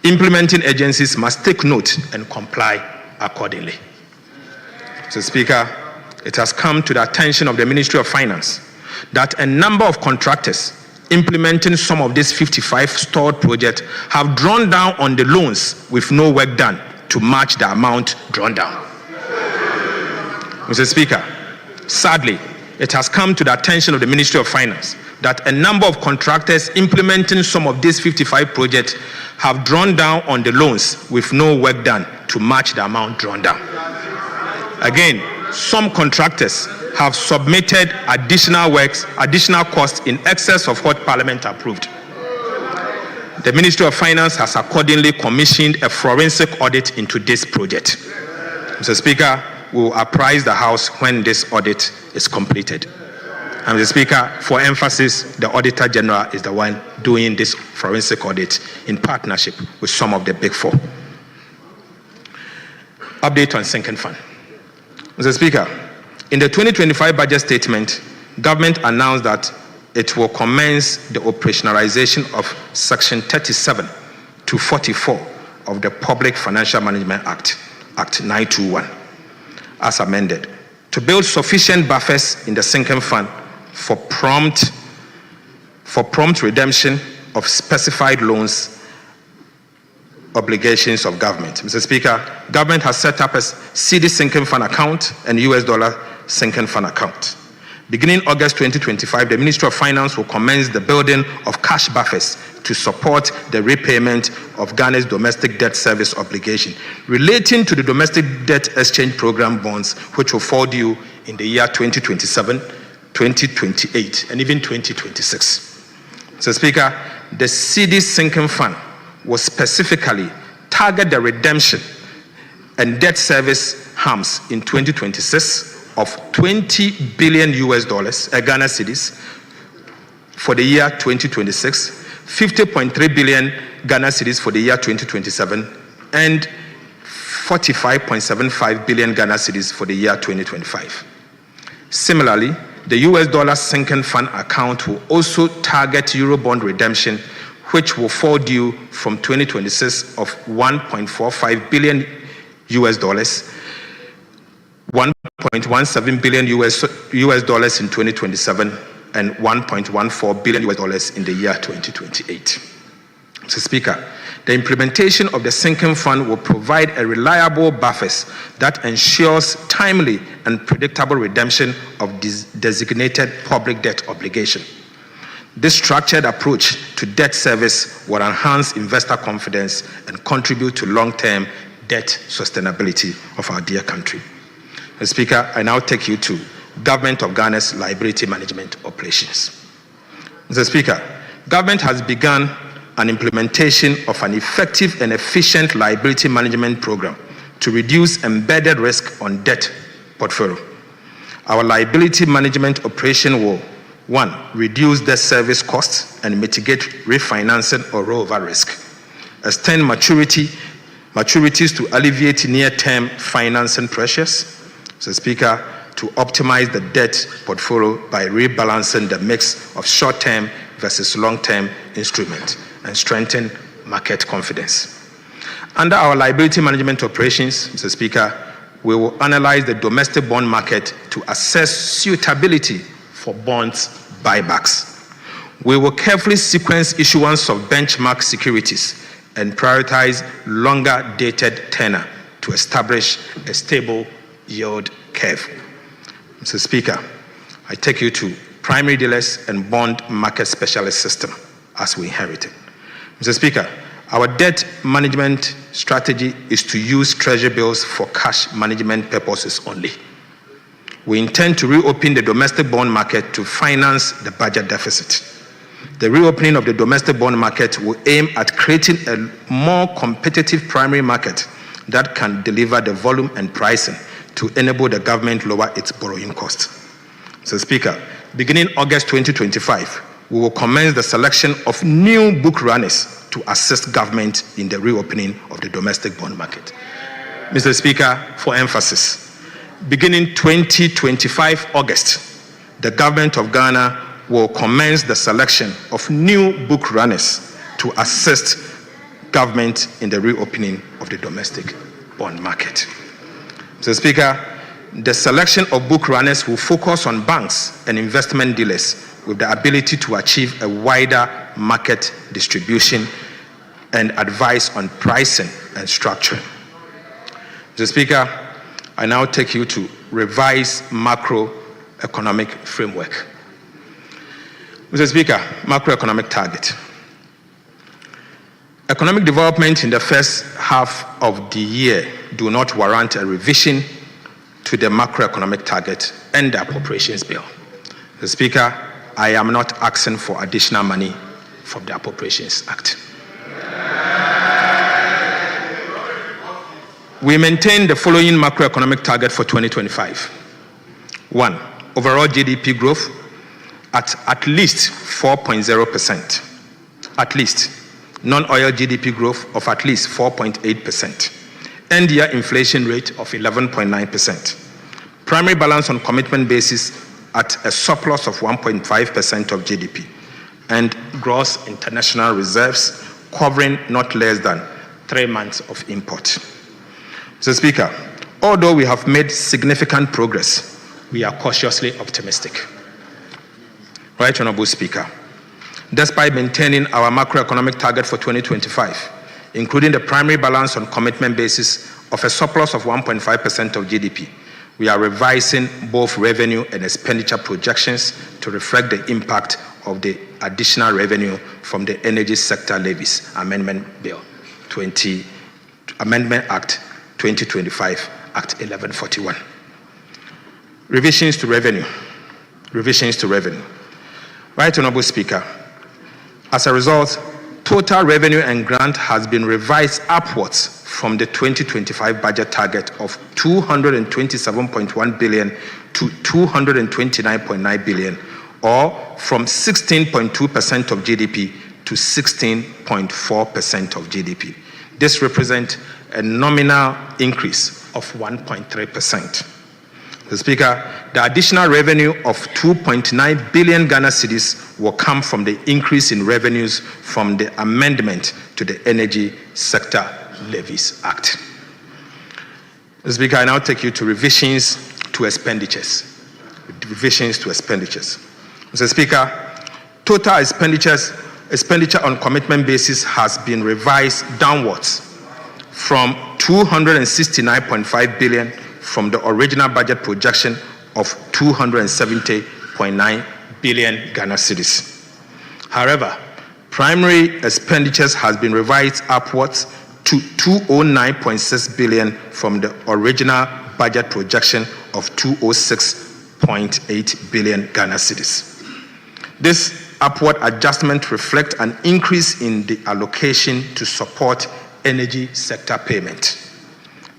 Implementing agencies must take note and comply accordingly. Mr. Speaker, it has come to the attention of the Ministry of Finance that a number of contractors implementing some of these 55 stalled projects have drawn down on the loans with no work done to match the amount drawn down. Mr. Speaker, sadly, it has come to the attention of the Ministry of Finance that a number of contractors implementing some of these 55 projects have drawn down on the loans with no work done to match the amount drawn down. Again, some contractors have submitted additional costs in excess of what Parliament approved. The Ministry of Finance has accordingly commissioned a forensic audit into this project. Mr. Speaker, we will apprise the House when this audit is completed. And Mr. Speaker, for emphasis, the Auditor General is the one doing this forensic audit in partnership with some of the Big Four. Update on sinking fund. Mr. Speaker, in the 2025 budget statement, government announced that it will commence the operationalization of Section 37 to 44 of the Public Financial Management Act, Act 921, as amended, to build sufficient buffers in the sinking fund for prompt redemption of specified loans obligations of government. Mr. Speaker, government has set up a CD sinking fund account and US dollar sinking fund account. Beginning August 2025, the Ministry of Finance will commence the building of cash buffers to support the repayment of Ghana's domestic debt service obligation relating to the domestic debt exchange program bonds, which will fall due in the year 2027, 2028, and even 2026. Mr. Speaker, the CD sinking fund will specifically target the redemption and debt service harms in 2026 of 20 billion US dollars, Ghana cedis, for the year 2026, 50.3 billion Ghana cedis for the year 2027, and 45.75 billion Ghana cedis for the year 2025. Similarly, the US dollar sinking fund account will also target Eurobond redemption, which will fall due from 2026 of 1.45 billion US dollars, 1.17 billion US dollars in 2027, and 1.14 billion US dollars in the year 2028. Mr. Speaker, the implementation of the sinking fund will provide a reliable buffers that ensures timely and predictable redemption of designated public debt obligation. This structured approach to debt service will enhance investor confidence and contribute to long-term debt sustainability of our dear country. Mr. Speaker, I now take you to Government of Ghana's liability management operations. Mr. Speaker, government has begun an implementation of an effective and efficient liability management program to reduce embedded risk on debt portfolio. Our liability management operation will, 1, reduce debt service costs and mitigate refinancing or rollover risk, extend maturities to alleviate near-term financing pressures, Mr. Speaker, to optimize the debt portfolio by rebalancing the mix of short-term versus long-term instrument and strengthen market confidence. Under our liability management operations, Mr. Speaker, we will analyze the domestic bond market to assess suitability for bonds buybacks. We will carefully sequence issuance of benchmark securities and prioritize longer dated tenor to establish a stable yield curve. Mr. Speaker, I take you to primary dealers and bond market specialist system as we inherited. Mr. Speaker, our debt management strategy is to use treasury bills for cash management purposes only. We intend to reopen the domestic bond market to finance the budget deficit. The reopening of the domestic bond market will aim at creating a more competitive primary market that can deliver the volume and pricing to enable the government lower its borrowing costs. Mr. Speaker, beginning August 2025, we will commence the selection of new book runners to assist government in the reopening of the domestic bond market. Mr. Speaker, for emphasis, beginning 2025 August, the government of Ghana will commence the selection of new book runners to assist government in the reopening of the domestic bond market. Mr. Speaker, the selection of book runners will focus on banks and investment dealers with the ability to achieve a wider market distribution and advice on pricing and structuring. Mr. Speaker, I now take you to revised macroeconomic framework. Mr. Speaker, macroeconomic target. Economic development in the first half of the year do not warrant a revision to the macroeconomic target and the appropriations bill. Mr. Speaker, I am not asking for additional money from the Appropriations Act. We maintain the following macroeconomic target for 2025. 1. Overall GDP growth at least 4.0%. At least. Non-oil GDP growth of at least 4.8%. End-year inflation rate of 11.9%. Primary balance on commitment basis at a surplus of 1.5% of GDP. And gross international reserves covering not less than 3 months of import. Mr. Speaker, although we have made significant progress, we are cautiously optimistic. Right Honorable Speaker, despite maintaining our macroeconomic target for 2025, including the primary balance on commitment basis of a surplus of 1.5% of GDP, we are revising both revenue and expenditure projections to reflect the impact of the additional revenue from the Energy Sector Levies Amendment Act 2025, Act 1141. Revisions to revenue. Right Honorable Speaker, as a result, total revenue and grant has been revised upwards from the 2025 budget target of 227.1 billion to 229.9 billion, or from 16.2% of GDP to 16.4% of GDP. This represents a nominal increase of 1.3%. Mr. Speaker, the additional revenue of 2.9 billion Ghana cedis will come from the increase in revenues from the amendment to the Energy Sector Levies Act. Mr. Speaker, I now take you to revisions to expenditures. Mr. Speaker, total expenditure on commitment basis has been revised downwards from 269.5 billion from the original budget projection of 270.9 billion Ghana cedis. However, primary expenditures has been revised upwards to 209.6 billion from the original budget projection of 206.8 billion Ghana cedis. This upward adjustment reflects an increase in the allocation to support energy sector payment.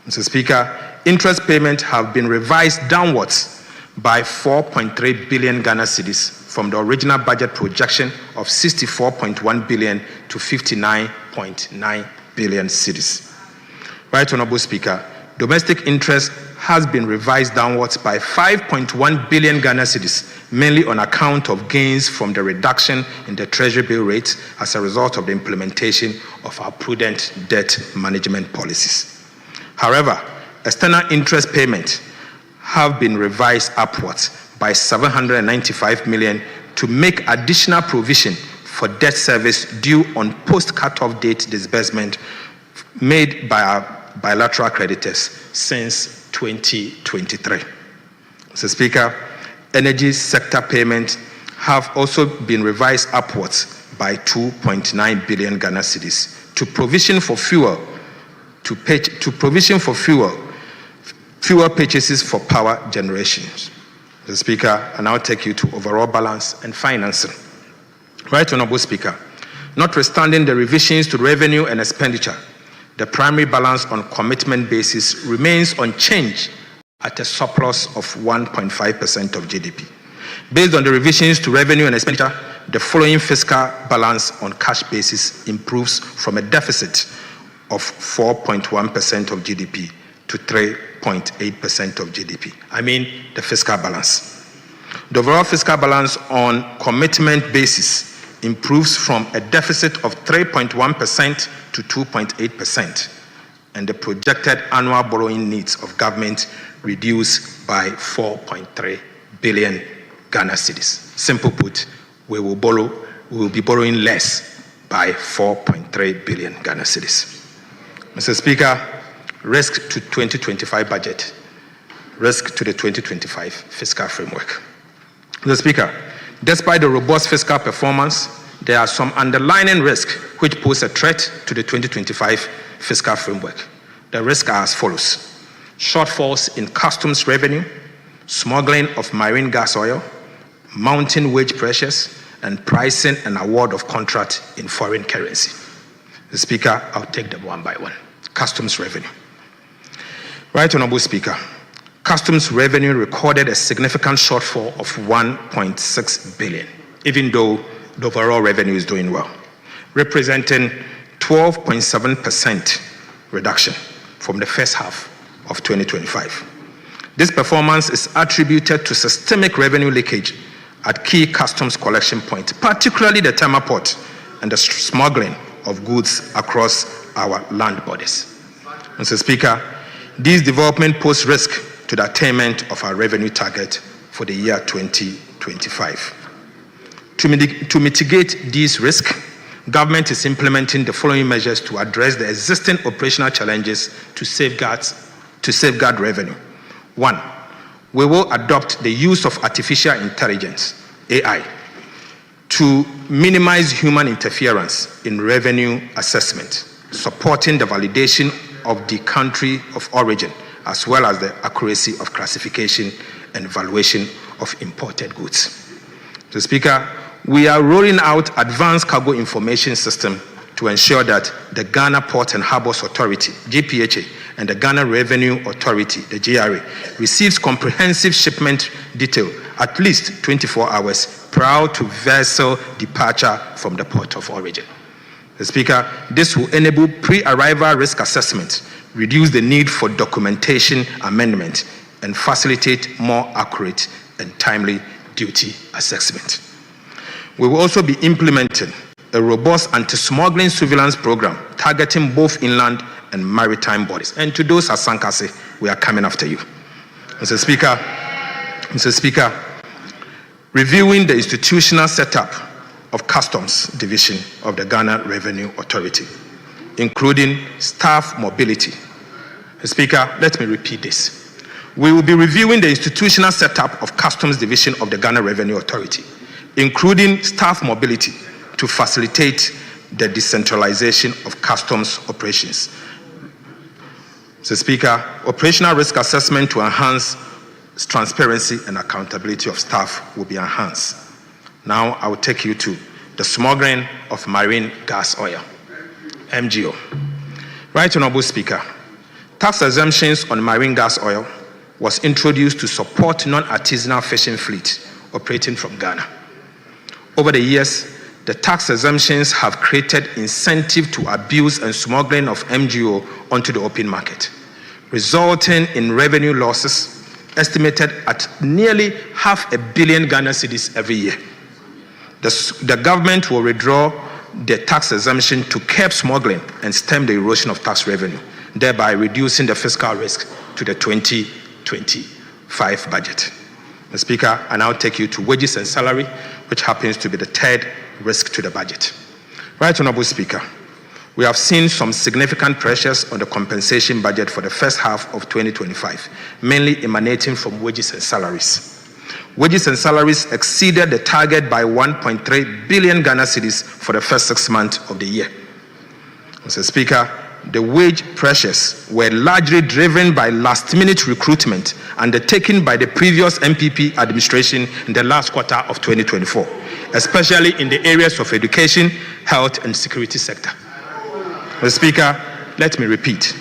Mr. Speaker, interest payments have been revised downwards by 4.3 billion Ghana cedis from the original budget projection of 64.1 billion to 59.9 billion cedis. Right Honorable Speaker, domestic interest has been revised downwards by 5.1 billion Ghana cedis, mainly on account of gains from the reduction in the treasury bill rate as a result of the implementation of our prudent debt management policies. However, external interest payments have been revised upwards by 795 million to make additional provision for debt service due on post-cutoff date disbursement made by our bilateral creditors since 2023. Mr. Speaker, energy sector payments have also been revised upwards by 2.9 billion Ghana cedis to provision for fuel purchases for power generation. Mr. Speaker, I now take you to overall balance and financing. Right Honorable Speaker, notwithstanding the revisions to revenue and expenditure, the primary balance on commitment basis remains unchanged at a surplus of 1.5% of GDP. Based on the revisions to revenue and expenditure, the following fiscal balance on cash basis improves from a deficit of 4.1% of GDP to 3.8% of GDP. I mean the fiscal balance. The overall fiscal balance on commitment basis improves from a deficit of 3.1% to 2.8%, and the projected annual borrowing needs of government reduced by 4.3 billion Ghana cedis. Simple put, we will be borrowing less by 4.3 billion Ghana cedis. Mr. Speaker, risk to 2025 budget, risk to the 2025 fiscal framework. Mr. Speaker, despite the robust fiscal performance, there are some underlying risks which pose a threat to the 2025 fiscal framework. The risks are as follows: shortfalls in customs revenue, smuggling of marine gas oil, mounting wage pressures, and pricing and award of contract in foreign currency. The Speaker, I'll take them one by one. Customs revenue. Right Honorable Speaker, customs revenue recorded a significant shortfall of 1.6 billion, even though the overall revenue is doing well, representing 12.7% reduction from the first half of 2025. This performance is attributed to systemic revenue leakage at key customs collection points, particularly the Tema Port and the smuggling of goods across our land borders. Mr. Speaker, these developments pose risk to the attainment of our revenue target for the year 2025. To mitigate these risks, government is implementing the following measures to address the existing operational challenges to safeguard revenue. 1, we will adopt the use of artificial intelligence, AI, to minimize human interference in revenue assessment, supporting the validation of the country of origin, as well as the accuracy of classification and valuation of imported goods. Mr. Speaker, we are rolling out advanced cargo information system to ensure that the Ghana Port and Harbours Authority, GPHA, and the Ghana Revenue Authority, the GRA, receives comprehensive shipment detail at least 24 hours prior to vessel departure from the port of origin. Mr. Speaker, this will enable pre-arrival risk assessment, reduce the need for documentation amendment, and facilitate more accurate and timely duty assessment. We will also be implementing a robust anti-smuggling surveillance program targeting both inland and maritime borders. And to those at Sankasi, we are coming after you. Mr. Speaker, reviewing the institutional setup of Customs Division of the Ghana Revenue Authority, including staff mobility. Mr. Speaker, let me repeat this. We will be reviewing the institutional setup of Customs Division of the Ghana Revenue Authority, including staff mobility, to facilitate the decentralization of customs operations. Mr. Speaker, operational risk assessment to enhance transparency and accountability of staff will be enhanced. Now I will take you to the smuggling of marine gas oil, MGO. Right Honorable Speaker, tax exemptions on marine gas oil was introduced to support non-artisanal fishing fleet operating from Ghana. Over the years, the tax exemptions have created incentive to abuse and smuggling of MGO onto the open market, resulting in revenue losses estimated at nearly $500 million Ghana cedis every year. The government will withdraw the tax exemption to curb smuggling and stem the erosion of tax revenue, thereby reducing the fiscal risk to the 2025 budget. Mr. Speaker, I now take you to wages and salary, which happens to be the third risk to the budget. Right Honorable Speaker, we have seen some significant pressures on the compensation budget for the first half of 2025, mainly emanating from wages and salaries. Wages and salaries exceeded the target by 1.3 billion Ghana cedis for the first 6 months of the year. Mr. Speaker, the wage pressures were largely driven by last-minute recruitment undertaken by the previous MPP administration in the last quarter of 2024, especially in the areas of education, health, and security sector. Mr. Speaker, let me repeat.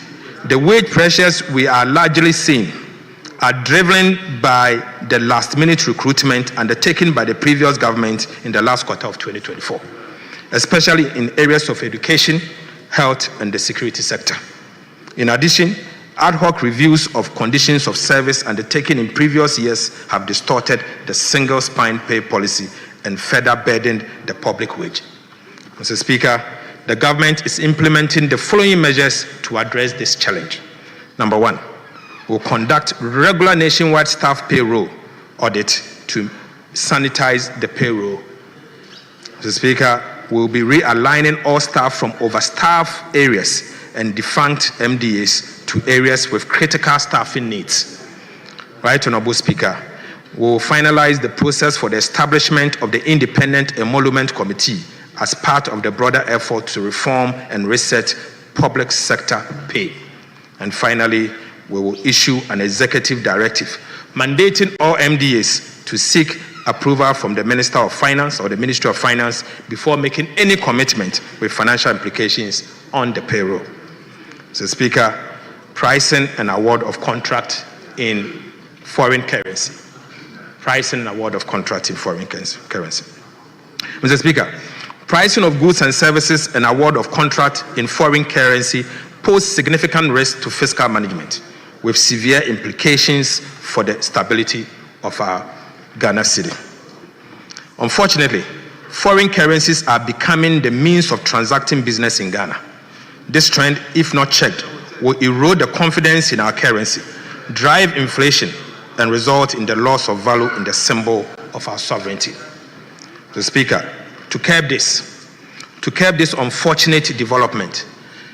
The wage pressures we are largely seeing are driven by the last-minute recruitment undertaken by the previous government in the last quarter of 2024, especially in areas of education, health, and the security sector. In addition, ad hoc reviews of conditions of service undertaken in previous years have distorted the single spine pay policy and further burdened the public wage. Mr. Speaker, the government is implementing the following measures to address this challenge. Number one, we'll conduct regular nationwide staff payroll audit to sanitize the payroll. Mr. Speaker, we'll be realigning all staff from overstaffed areas and defunct MDAs to areas with critical staffing needs. Right Honorable Speaker, we'll finalize the process for the establishment of the Independent Emolument Committee as part of the broader effort to reform and reset public sector pay. And finally, we will issue an executive directive mandating all MDAs to seek approval from the Minister of Finance or the Ministry of Finance before making any commitment with financial implications on the payroll. Mr. Speaker, pricing and award of contract in foreign currency. Pricing and award of contract in foreign currency. Mr. Speaker, pricing of goods and services and award of contract in foreign currency pose significant risk to fiscal management, with severe implications for the stability of our Ghana cedi. Unfortunately, foreign currencies are becoming the means of transacting business in Ghana. This trend, if not checked, will erode the confidence in our currency, drive inflation, and result in the loss of value in the symbol of our sovereignty. Mr. Speaker, to curb this unfortunate development,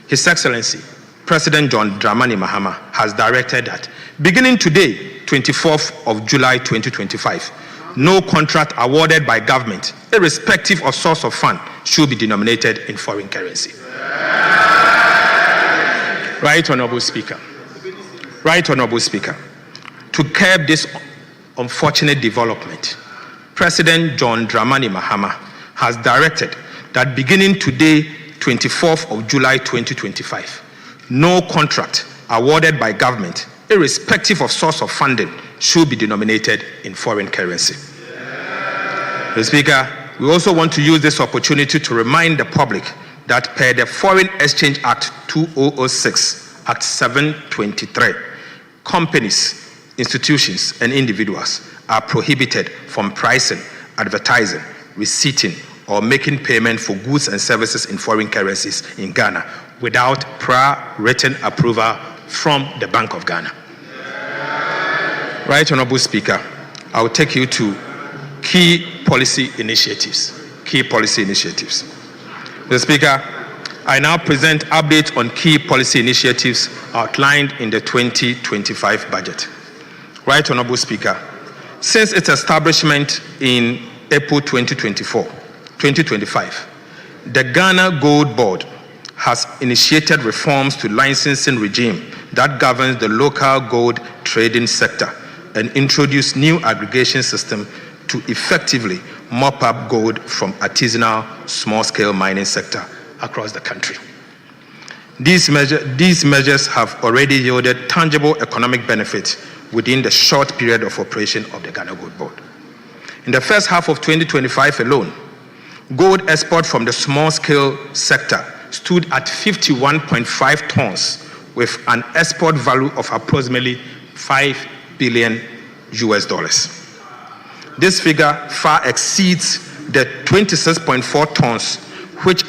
His Excellency President John Dramani Mahama has directed that beginning today, 24th of July 2025, no contract awarded by government, irrespective of source of fund, should be denominated in foreign currency. Right Honorable Speaker. Right Honorable Speaker. To curb this unfortunate development, President John Dramani Mahama has directed that beginning today, 24th of July 2025, no contract awarded by government, irrespective of source of funding, should be denominated in foreign currency. Mr. Speaker, we also want to use this opportunity to remind the public that per the Foreign Exchange Act 2006, Act 723, companies, institutions, and individuals are prohibited from pricing, advertising, receipting, or making payment for goods and services in foreign currencies in Ghana without prior written approval from the Bank of Ghana. Right Honorable Speaker, I will take you to key policy initiatives. Mr. Speaker, I now present updates on key policy initiatives outlined in the 2025 budget. Right Honorable Speaker, since its establishment in April 2025, the Ghana Gold Board has initiated reforms to licensing regime that governs the local gold trading sector and introduced new aggregation system to effectively mop up gold from artisanal small-scale mining sector across the country. These measures have already yielded tangible economic benefits within the short period of operation of the Ghana Gold Board. In the first half of 2025 alone, gold export from the small-scale sector stood at 51.5 tons, with an export value of approximately $5 billion. This figure far exceeds the 26.4 tons, which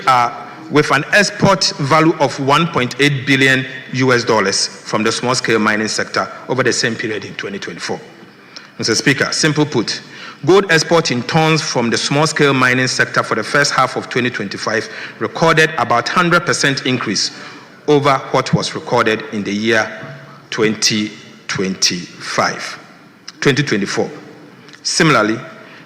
are with an export value of $1.8 billion from the small-scale mining sector over the same period in 2024. Mr. Speaker, simple put, gold export in tons from the small-scale mining sector for the first half of 2025 recorded about 100% increase over what was recorded in the year 2024. Similarly,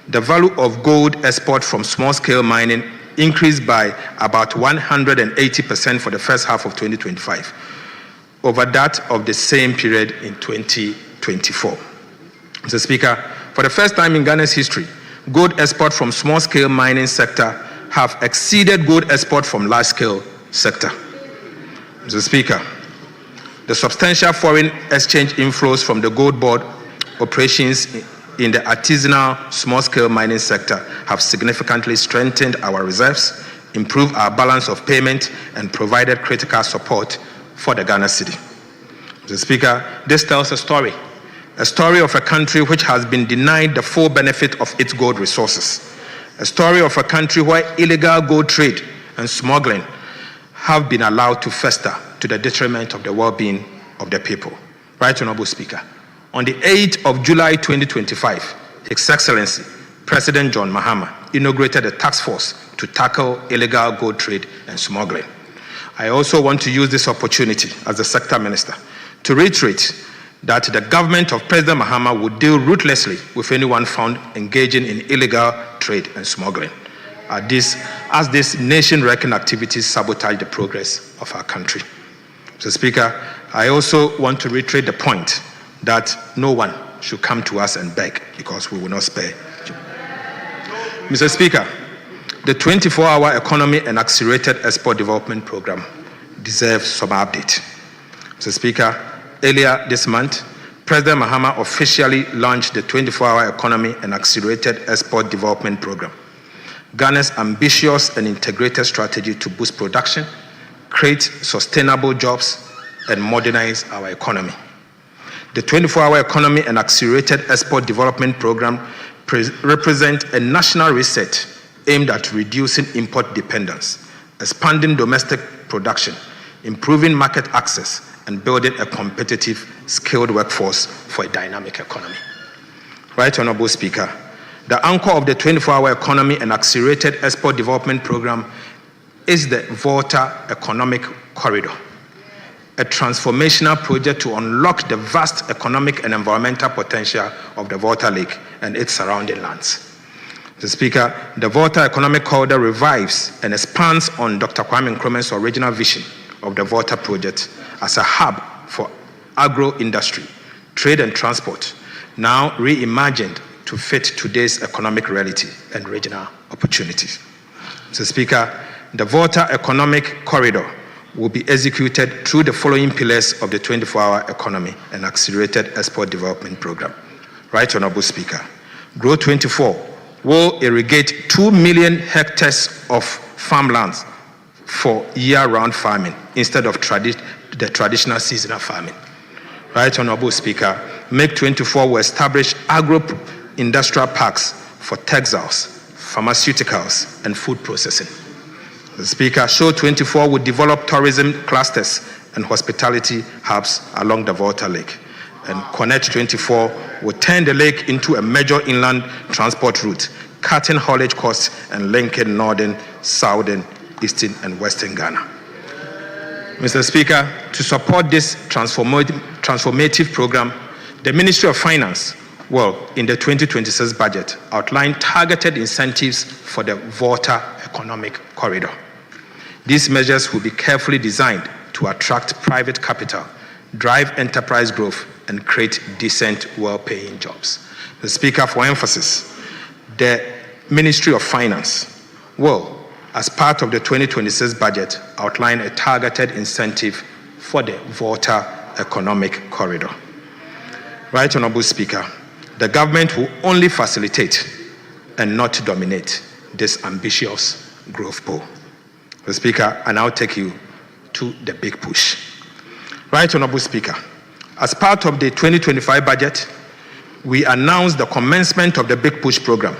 the value of gold export from small-scale mining increased by about 180% for the first half of 2025 over that of the same period in 2024. Mr. Speaker, for the first time in Ghana's history, gold export from small-scale mining sector have exceeded gold export from large-scale sector. Mr. Speaker, the substantial foreign exchange inflows from the gold board operations in the artisanal small-scale mining sector have significantly strengthened our reserves, improved our balance of payment, and provided critical support for the Ghana city. Mr. Speaker, this tells a story of a country which has been denied the full benefit of its gold resources, a story of a country where illegal gold trade and smuggling have been allowed to fester to the detriment of the well-being of the people. Right Honorable Speaker, on the 8th of July 2025, His Excellency President John Mahama inaugurated a task force to tackle illegal gold trade and smuggling. I also want to use this opportunity as the Sector Minister to reiterate that the government of President Mahama would deal ruthlessly with anyone found engaging in illegal trade and smuggling, as these nation-wrecking activities sabotage the progress of our country. Mr. Speaker, I also want to reiterate the point that no one should come to us and beg, because we will not spare. Mr. Speaker, the 24-hour economy and accelerated export development program deserves some update. Mr. Speaker, earlier this month, President Mahama officially launched the 24-hour economy and accelerated export development program, Ghana's ambitious and integrated strategy to boost production, create sustainable jobs, and modernize our economy. The 24-hour economy and accelerated export development program represent a national reset aimed at reducing import dependence, expanding domestic production, improving market access, and building a competitive, skilled workforce for a dynamic economy. Right Honorable Speaker, the anchor of the 24-hour economy and accelerated export development program is the Volta Economic Corridor, a transformational project to unlock the vast economic and environmental potential of the Volta Lake and its surrounding lands. Mr. Speaker, the Volta Economic Corridor revives and expands on Dr. Kwame Nkrumah's original vision of the Volta project as a hub for agro-industry, trade and transport, now reimagined to fit today's economic reality and regional opportunities. Mr. Speaker, the Volta Economic Corridor will be executed through the following pillars of the 24-hour economy and accelerated export development program. Right Honorable Speaker, Grow 24 will irrigate 2 million hectares of farmlands for year-round farming instead of the traditional seasonal farming. Right Honorable Speaker, Make 24 will establish agro-industrial parks for textiles, pharmaceuticals, and food processing. The Speaker, Show 24 will develop tourism clusters and hospitality hubs along the Volta Lake. And Connect 24 will turn the lake into a major inland transport route, cutting haulage costs and linking northern, southern, eastern, and western Ghana. Mr. Speaker, to support this transformative program, the Ministry of Finance will, in the 2026 budget, outline targeted incentives for the Volta Economic Corridor. These measures will be carefully designed to attract private capital, drive enterprise growth, and create decent, well-paying jobs. The Speaker, for emphasis, the Ministry of Finance will, as part of the 2026 budget, outline a targeted incentive for the Volta Economic Corridor. Right Honorable Speaker, the government will only facilitate and not dominate this ambitious growth goal. The Speaker, I now take you to the big push. Right Honorable Speaker, as part of the 2025 budget, we announced the commencement of the Big Push program,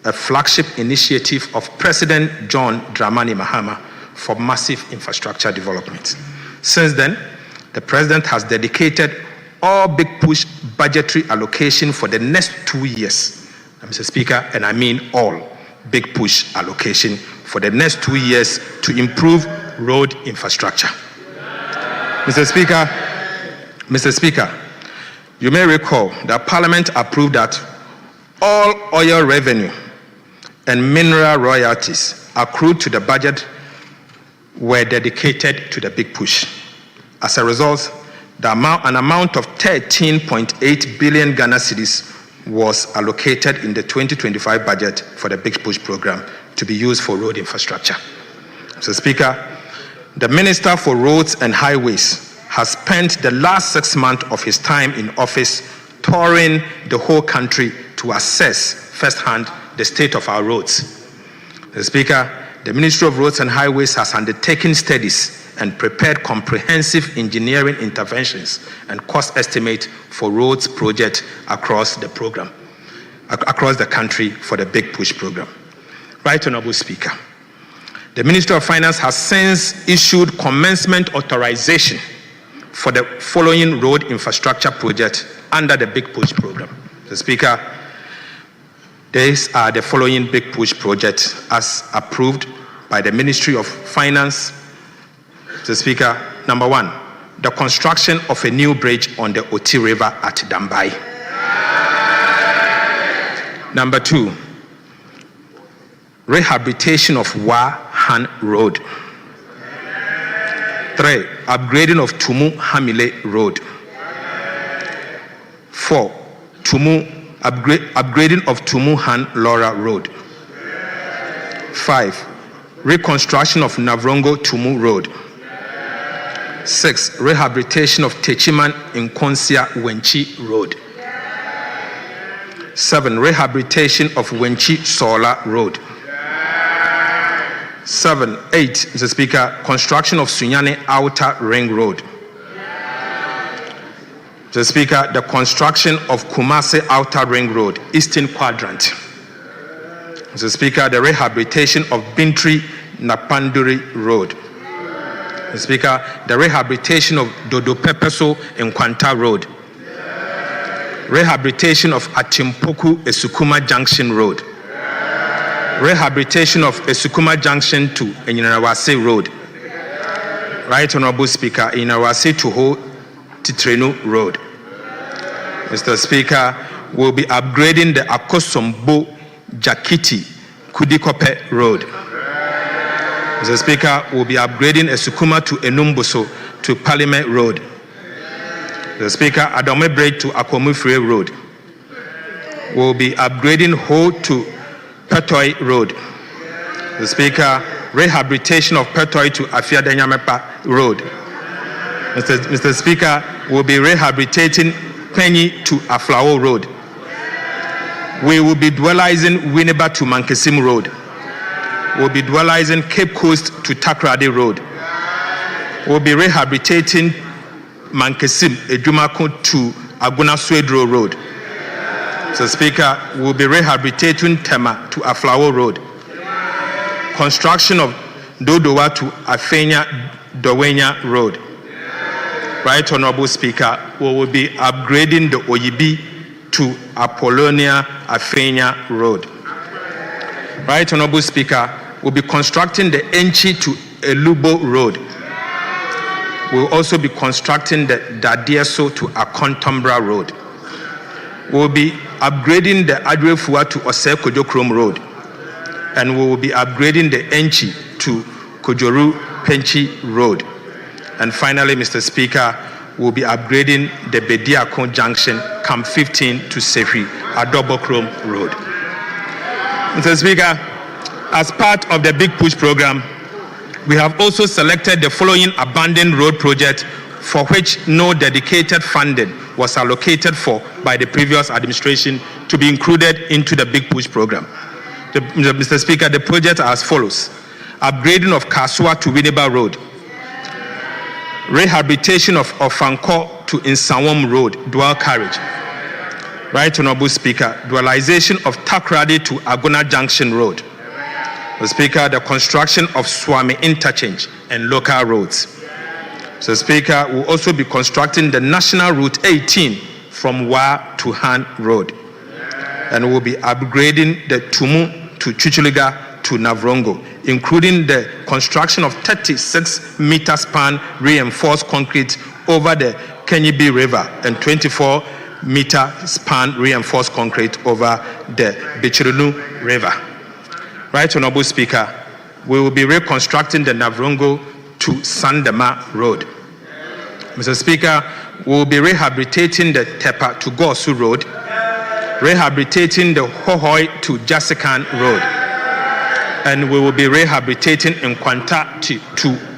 a flagship initiative of President John Dramani Mahama for massive infrastructure development. Since then, the President has dedicated all Big Push budgetary allocation for the next 2 years. Mr. Speaker, and I mean all Big Push allocation for the next 2 years to improve road infrastructure. Mr. Speaker, you may recall that Parliament approved that all oil revenue and mineral royalties accrued to the budget were dedicated to the Big Push. As a result, an amount of 13.8 billion Ghana cedis was allocated in the 2025 budget for the Big Push program to be used for road infrastructure. Mr. Speaker, the Minister for Roads and Highways has spent the last 6 months of his time in office touring the whole country to assess firsthand the state of our roads. Mr. Speaker, the Ministry of Roads and Highways has undertaken studies and prepared comprehensive engineering interventions and cost estimates for roads projects across the program, across the country for the Big Push program. Right Honorable Speaker, the Ministry of Finance has since issued commencement authorization for the following road infrastructure projects under the Big Push program. Mr. Speaker, these are the following Big Push projects as approved by the Ministry of Finance. Mr. Speaker, number 1, the construction of a new bridge on the Oti River at Dambai. Number 2, rehabilitation of Wahan Road. 3, upgrading of Tumu Hamile Road. 4, upgrading of Tumu Han Laura Road. 5, reconstruction of Navrongo Tumu Road. 6, rehabilitation of Techiman Nkonsia Wenchi Road. 7, rehabilitation of Wenchi Sola Road. 8, Mr. Speaker, construction of Sunyane Outer Ring Road. Mr. Speaker, the construction of Kumasi Outer Ring Road, Eastern Quadrant. Mr. Speaker, the rehabilitation of Bintri Napanduri Road. Mr. Speaker, the rehabilitation of Dodo Pepeso and Kwanta Road. Rehabilitation of Achimpoku Esukuma Junction Road. Rehabilitation of Esukuma Junction to Enyinawase Road. Right Honorable Speaker, Enyinawase to Ho Titrenu Road. Mr. Speaker, we'll be upgrading the Akosombo Jakiti Kudikope Road. Mr. Speaker, we'll be upgrading Esukuma to Enumboso to Parliament Road. Mr. Speaker, Adome Bridge to Akwamufre Road. We'll be upgrading Ho to Petoi Road. Mr. Speaker, rehabilitation of Petoi to Afiadenyamepa Road. Mr. Speaker, we'll be rehabilitating Penny to Aflao Road. We will be dualizing Winneba to Mankesim Road. We'll be dualizing Cape Coast to Takrade Road. We'll be rehabilitating Mankesim Ejumako to Aguna Swedro Road. Mr. Speaker, we'll be rehabilitating Tema to Aflao Road. Construction of Dodowa to Afenya Dowenya Road. Right Honorable Speaker, we will be upgrading the Oyibi to Apollonia Afenya Road. Right Honorable Speaker, we'll be constructing the Enchi to Elubo Road. We'll also be constructing the Dadieso to Akontombra Road. We'll be upgrading the Adrefua to Ose Kojokrom Road. And we will be upgrading the Enchi to Kojoru Penchi Road. And finally, Mr. Speaker, we'll be upgrading the Bediako Junction, Camp 15 to Sefi, Adobokrom Road. Mr. Speaker, as part of the Big Push program, we have also selected the following abandoned road projects for which no dedicated funding was allocated for by the previous administration to be included into the Big Push program. Mr. Speaker, the projects are as follows. Upgrading of Kasua to Winneba Road. rehabilitation of Ofanko to Nsafoa Road, dual carriage. Right Honorable Speaker, dualization of Takrady to Agona Junction Road. Mr. Speaker, the construction of Swami Interchange and local roads. Mr. Speaker, we'll also be constructing the National Route 18 from Wa to Han Road. And we'll be upgrading the Tumu to Chuchuliga to Navrongo, including the construction of 36-meter span reinforced concrete over the Kenyibi River and 24-meter span reinforced concrete over the Bichirunu River. Right, Honorable Speaker, we will be reconstructing the Navrongo to Sandema Road. Mr. Speaker, we will be rehabilitating the Tepa to Gosu Road, rehabilitating the Hohoi to Jasikan Road, and we will be rehabilitating Nkwanta to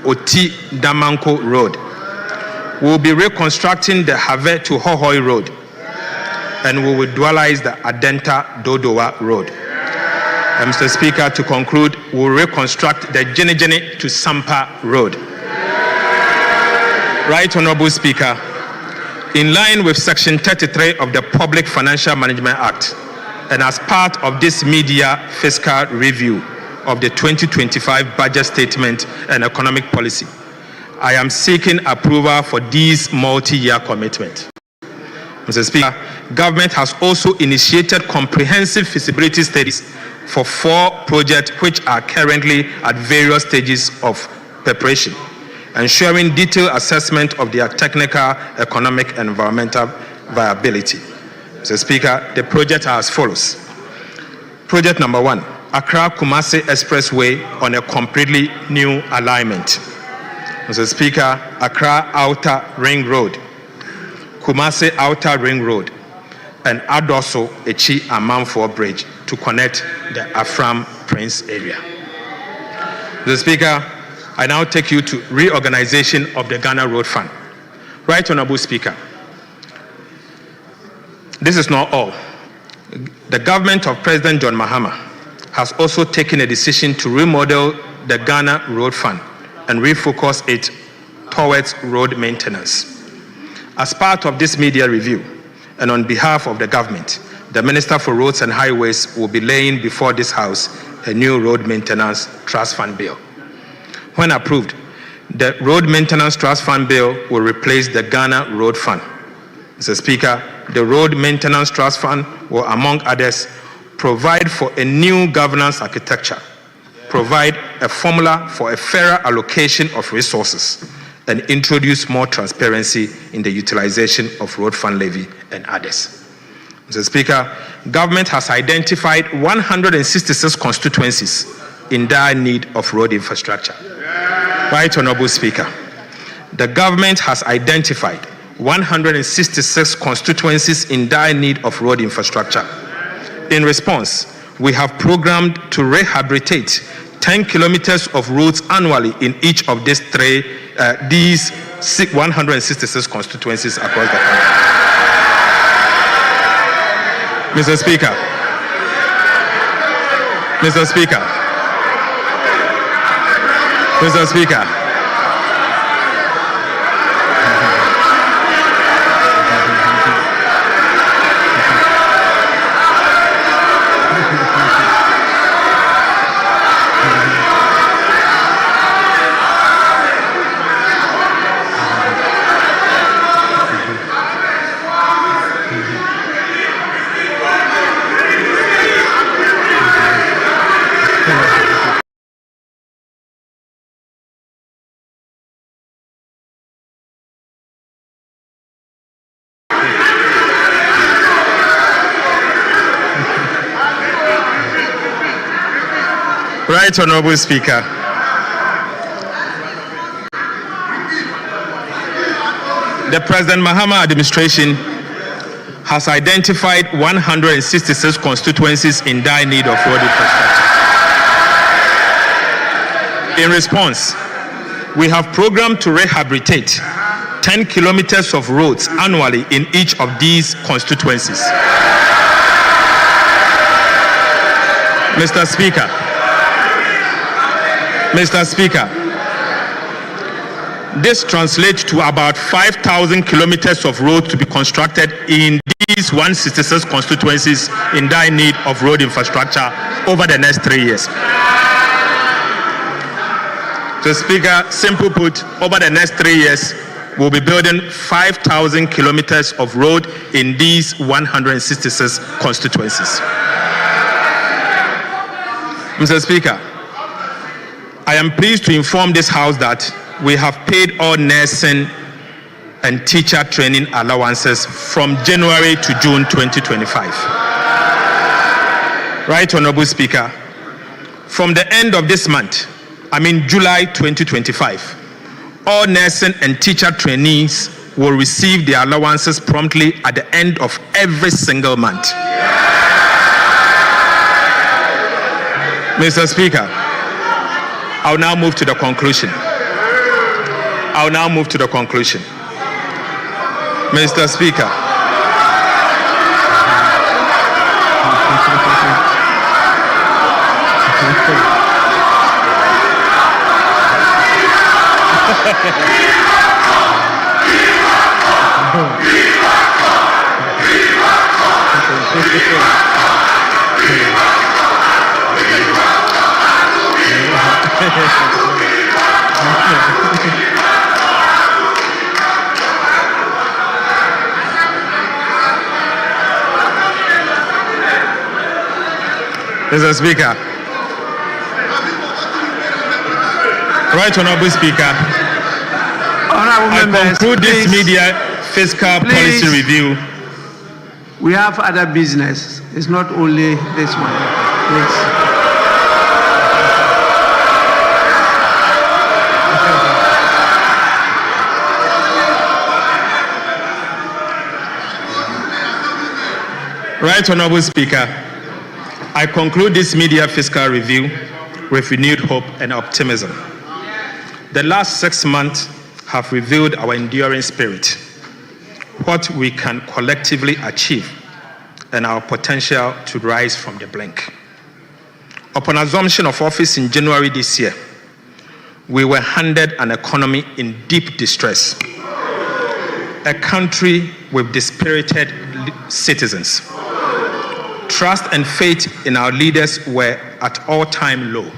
Oti Damanko Road. We will be reconstructing the Have to Hohoi Road, and we will dualize the Adenta Dodowa Road. And Mr. Speaker, to conclude, we will reconstruct the Jenejene to Sampa Road. Right Honorable Speaker, in line with Section 33 of the Public Financial Management Act, and as part of this media fiscal review of the 2025 budget statement and economic policy, I am seeking approval for these multi-year commitments. Mr. Speaker, government has also initiated comprehensive feasibility studies for 4 projects which are currently at various stages of preparation, ensuring detailed assessment of their technical, economic, and environmental viability. Mr. Speaker, the projects are as follows. Project number 1, Accra-Kumasi Expressway on a completely new alignment. Mr. Speaker, Accra Outer Ring Road, Kumasi Outer Ring Road, and Adoso Echi Amanfour Bridge to connect the Afram Prince area. Mr. Speaker, I now take you to reorganization of the Ghana Road Fund. Right Honorable Speaker, this is not all. The government of President John Mahama has also taken a decision to remodel the Ghana Road Fund and refocus it towards road maintenance. As part of this media review, and on behalf of the government, the Minister for Roads and Highways will be laying before this House a new road maintenance trust fund bill. When approved, the Road Maintenance Trust Fund Bill will replace the Ghana Road Fund. Mr. Speaker, the Road Maintenance Trust Fund will, among others, provide for a new governance architecture, provide a formula for a fairer allocation of resources, and introduce more transparency in the utilization of road fund levy and others. Mr. Speaker, government has identified 166 constituencies in dire need of road infrastructure. Right Honorable Speaker, the government has identified 166 constituencies in dire need of road infrastructure. In response, we have programmed to rehabilitate 10 kilometers of roads annually in each of these 166 constituencies across the country. Mr. Speaker, Mr. Speaker, Mr. Speaker, Right Honorable Speaker, the President Mahama administration has identified 166 constituencies in dire need of road infrastructure. In response, we have programmed to rehabilitate 10 kilometers of roads annually in each of these constituencies. Mr. Speaker, This translates to about 5,000 kilometers of road to be constructed in these 166 constituencies in dire need of road infrastructure over the next 3 years. So, Speaker, simple put, over the next 3 years, we'll be building 5,000 kilometers of road in these 166 constituencies. Mr. Speaker, I am pleased to inform this House that we have paid all nursing and teacher training allowances from January to June 2025. Right, Honorable Speaker, from the end of this month, July 2025, all nursing and teacher trainees will receive their allowances promptly at the end of every single month. Mr. Speaker, I'll now move to the conclusion. Mr. Speaker. Mr. Speaker. Right, Honorable Speaker. Honorable members, I conclude this media fiscal policy review. We have other business. It's not only this one. Please. Right, Honorable Speaker. I conclude this media fiscal review with renewed hope and optimism. The last 6 months have revealed our enduring spirit, what we can collectively achieve, and our potential to rise from the brink. Upon assumption of office in January this year, we were handed an economy in deep distress, a country with dispirited citizens. Trust and faith in our leaders were at all-time low.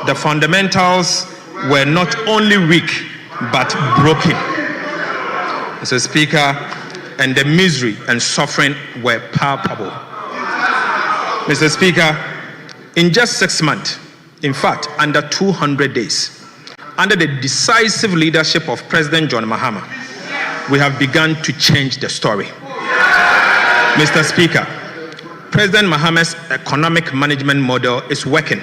The fundamentals were not only weak, but broken. Mr. Speaker, and the misery and suffering were palpable. Mr. Speaker, in just 6 months, in fact, under 200 days, under the decisive leadership of President John Mahama, we have begun to change the story. Mr. Speaker, President Mahama's economic management model is working.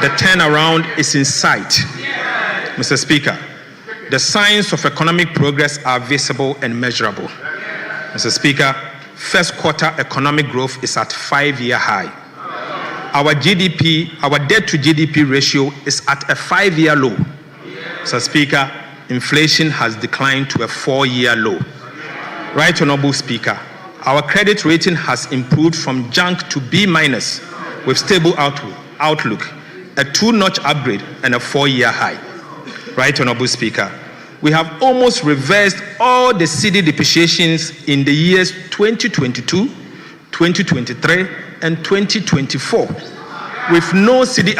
The turnaround is in sight. Mr. Speaker, the signs of economic progress are visible and measurable. Mr. Speaker, first quarter economic growth is at 5-year high. Our debt to GDP ratio is at a 5-year low. Mr. Speaker, inflation has declined to a 4-year low. Right, Honorable Speaker, our credit rating has improved from junk to B- with stable outlook, a 2-notch upgrade and a 4-year high. Right, Honorable Speaker, we have almost reversed all the cedi depreciations in the years 2022, 2023, and 2024, with no cedi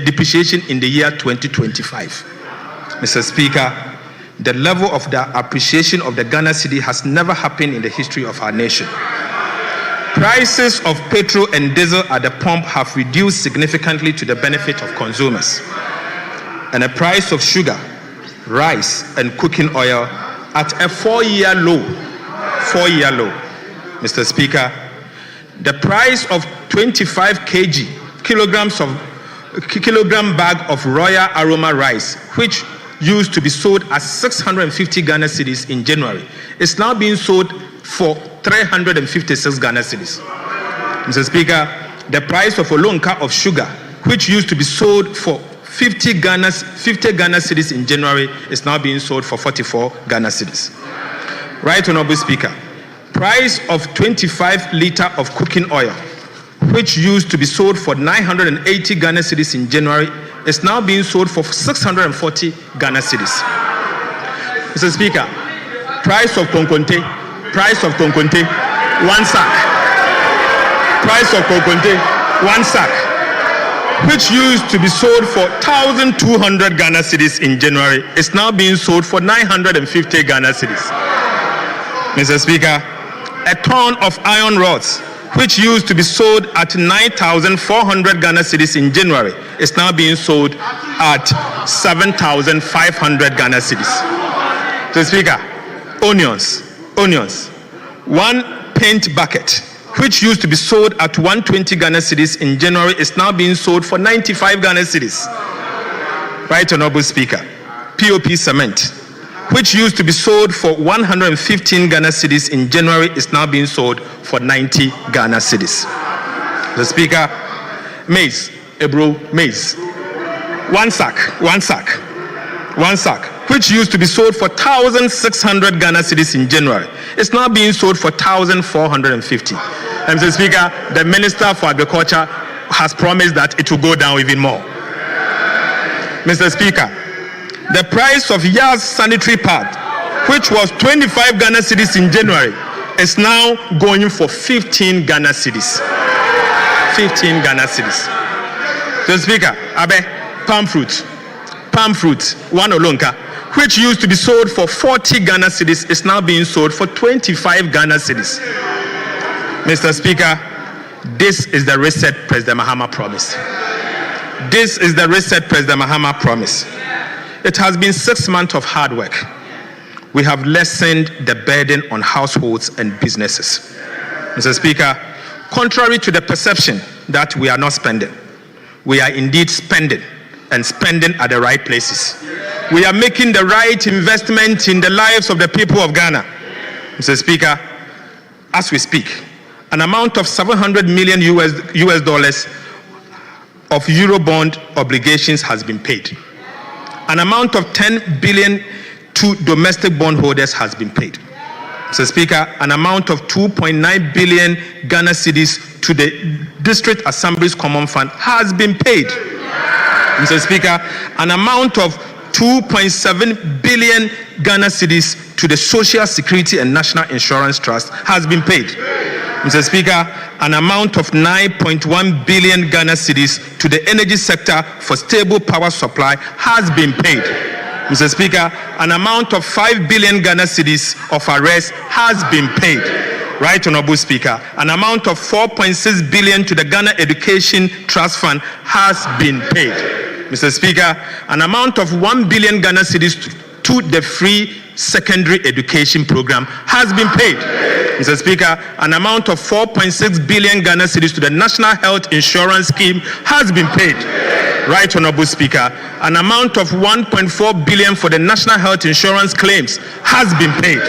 depreciation in the year 2025. Mr. Speaker, the level of the appreciation of the Ghana cedi has never happened in the history of our nation. Prices of petrol and diesel at the pump have reduced significantly to the benefit of consumers. And the price of sugar, rice, and cooking oil at a 4-year low. Mr. Speaker, the price of 25 kilogram bag of Royal Aroma rice, which used to be sold at 650 Ghana cedis in January, is now being sold for 356 Ghana cedis. Mr. Speaker, the price of a lonka of sugar, which used to be sold for 50 Ghana cedis in January, is now being sold for 44 Ghana cedis. Right, Honorable Speaker, price of 25 litre of cooking oil, which used to be sold for 980 Ghana cedis in January, is now being sold for 640 Ghana cedis. Mr. Speaker, price of konkonte, 1 sack. Price of konkonte, 1 sack, which used to be sold for 1,200 Ghana cedis in January, is now being sold for 950 Ghana cedis. Mr. Speaker, a ton of iron rods, which used to be sold at 9,400 Ghana cedis in January, is now being sold at 7,500 Ghana cedis. Mr. Speaker, onions, 1 paint bucket, which used to be sold at 120 Ghana cedis in January, is now being sold for 95 Ghana cedis. Right, Honorable Speaker. POP cement, which used to be sold for 115 Ghana cedis in January, is now being sold for 90 Ghana cedis. The Speaker, maize, maize, 1 sack, which used to be sold for 1,600 Ghana cedis in January, is now being sold for 1,450. And Mr. Speaker, the Minister for Agriculture has promised that it will go down even more. Mr. Speaker, the price of Yas sanitary pad, which was 25 Ghana cedis in January, is now going for 15 Ghana cedis. 15 Ghana cedis. Mr. Speaker, palm fruit, 1 olonka, which used to be sold for 40 Ghana cedis, is now being sold for 25 Ghana cedis. Mr. Speaker, this is the reset President Mahama promised. This is the reset President Mahama promised. It has been 6 months of hard work. We have lessened the burden on households and businesses. Mr. Speaker, contrary to the perception that we are not spending, we are indeed spending, and spending at the right places. We are making the right investment in the lives of the people of Ghana. Mr. Speaker, as we speak, an amount of $700 million US dollars of Eurobond obligations has been paid. An amount of 10 billion to domestic bondholders has been paid. Mr. Speaker, an amount of 2.9 billion Ghana cedis to the District Assembly's Common Fund has been paid. Mr. Speaker, an amount of 2.7 billion Ghana cedis to the Social Security and National Insurance Trust has been paid. Mr. Speaker, an amount of 9.1 billion Ghana cedis to the energy sector for stable power supply has been paid. Mr. Speaker, an amount of 5 billion Ghana cedis of arrest has been paid. Right, Honorable Speaker, an amount of 4.6 billion to the Ghana Education Trust Fund has been paid. Mr. Speaker, an amount of 1 billion Ghana cedis to the free secondary education program has been paid. Mr. Speaker, an amount of 4.6 billion Ghana cedis to the National Health Insurance Scheme has been paid. Right, Honorable Speaker, an amount of 1.4 billion for the National Health Insurance claims has been paid.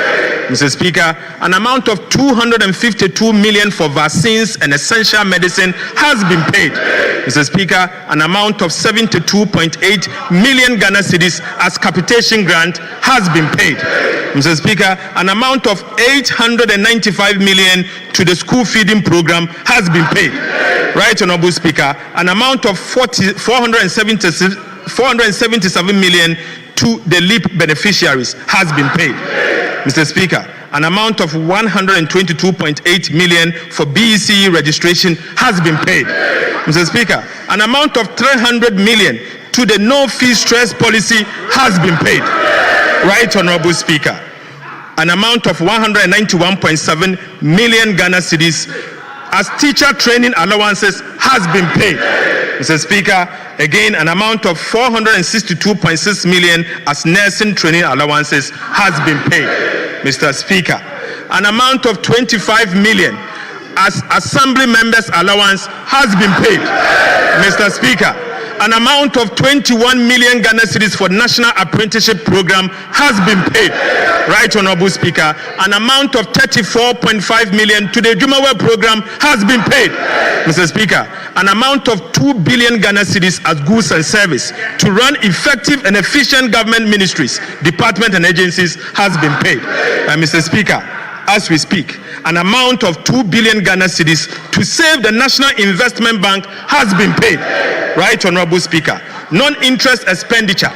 Mr. Speaker, an amount of 252 million for vaccines and essential medicine has been paid. Mr. Speaker, an amount of 72.8 million Ghana cedis as capitation grant has been paid. Mr. Speaker, an amount of 895 million to the school feeding program has been paid. Right, Honorable Speaker, an amount of 477 million to the LEAP beneficiaries has been paid. Mr. Speaker, an amount of 122.8 million for BECE registration has been paid. Mr. Speaker, an amount of 300 million to the no-fee stress policy has been paid. Right, Honorable Speaker, an amount of 191.7 million Ghana cedis as teacher training allowances has been paid. Mr. Speaker, again, an amount of 462.6 million as nursing training allowances has been paid. Mr. Speaker, an amount of 25 million as assembly members allowance has been paid. Mr. Speaker, an amount of 21 million Ghana cedis for National Apprenticeship Program has been paid. Right, Honorable Speaker, an amount of 34.5 million to the Jumawa program has been paid. Mr. Speaker, an amount of 2 billion Ghana cedis as goods and service to run effective and efficient government ministries, departments and agencies has been paid. Mr. Speaker, as we speak, an amount of 2 billion Ghana cedis to save the National Investment Bank has been paid. Right, Honorable Speaker, non-interest expenditure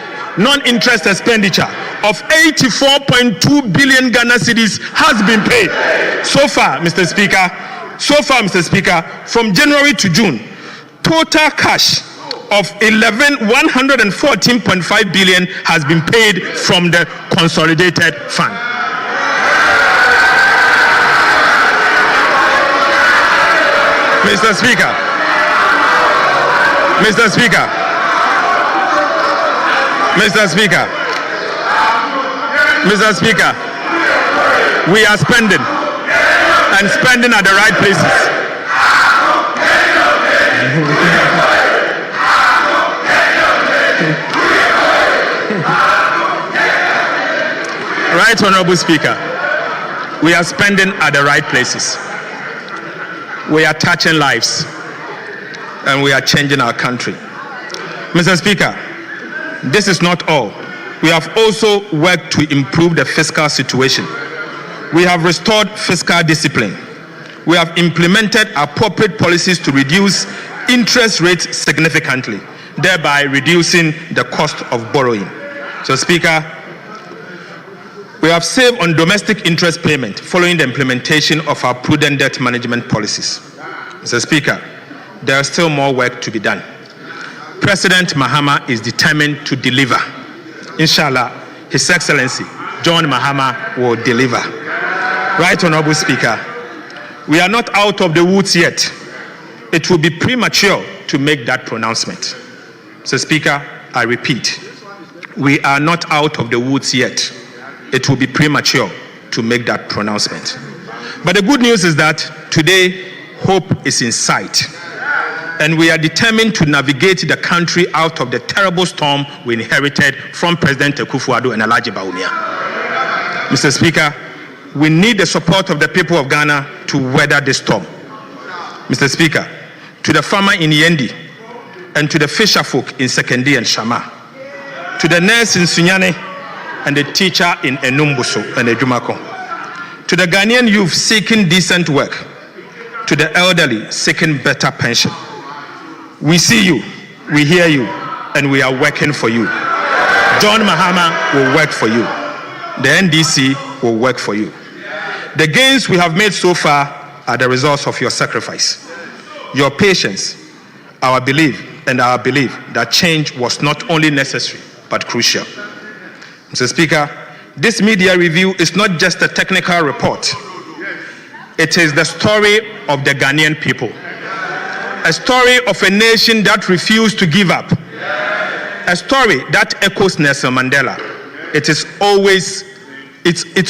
of 84.2 billion Ghana cedis has been paid. So far, Mr. Speaker, from January to June, total cash of 114.5 billion has been paid from the consolidated fund. Mr. Speaker, we are spending at the right places. Right, Honorable Speaker, we are spending at the right places. We are touching lives and we are changing our country. Mr. Speaker, this is not all. We have also worked to improve the fiscal situation. We have restored fiscal discipline. We have implemented appropriate policies to reduce interest rates significantly, thereby reducing the cost of borrowing. So, Speaker, we have saved on domestic interest payment following the implementation of our prudent debt management policies. Mr. Speaker, there is still more work to be done. President Mahama is determined to deliver. Inshallah, His Excellency John Mahama will deliver. Right, Honorable Speaker, we are not out of the woods yet. It will be premature to make that pronouncement. So, Speaker, I repeat, we are not out of the woods yet. It will be premature to make that pronouncement. But the good news is that today, hope is in sight. And we are determined to navigate the country out of the terrible storm we inherited from President Akufo-Addo and drbawumia. Mr. Speaker, we need the support of the people of Ghana to weather this storm. Mr. Speaker, to the farmer in Yendi and to the fisher folk in Sekendi and Shama, to the nurse in Sunyane and the teacher in Enumbuso and Ejumako, to the Ghanaian youth seeking decent work, to the elderly seeking better pension. We see you, we hear you, and we are working for you. John Mahama will work for you. The NDC will work for you. The gains we have made so far are the results of your sacrifice, your patience, our belief that change was not only necessary, but crucial. Mr. Speaker, this media review is not just a technical report. It is the story of the Ghanaian people. A story of a nation that refused to give up. A story that echoes Nelson Mandela. It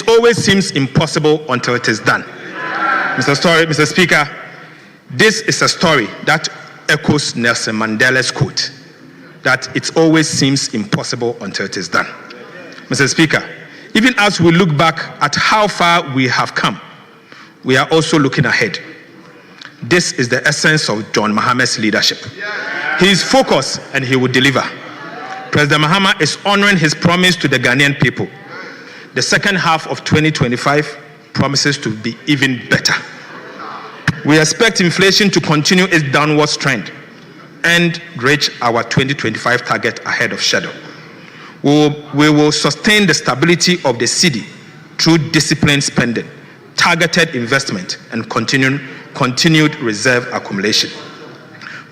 always seems impossible until it is done. Mr. Speaker, this is a story that echoes Nelson Mandela's quote, that it always seems impossible until it is done. Mr. Speaker, even as we look back at how far we have come, we are also looking ahead. This is the essence of John Mahama's leadership. He is focused and he will deliver. President Mahama is honoring his promise to the Ghanaian people. The second half of 2025 promises to be even better. We expect inflation to continue its downward trend and reach our 2025 target ahead of schedule. We will sustain the stability of the cedi through disciplined spending, targeted investment, and continued reserve accumulation.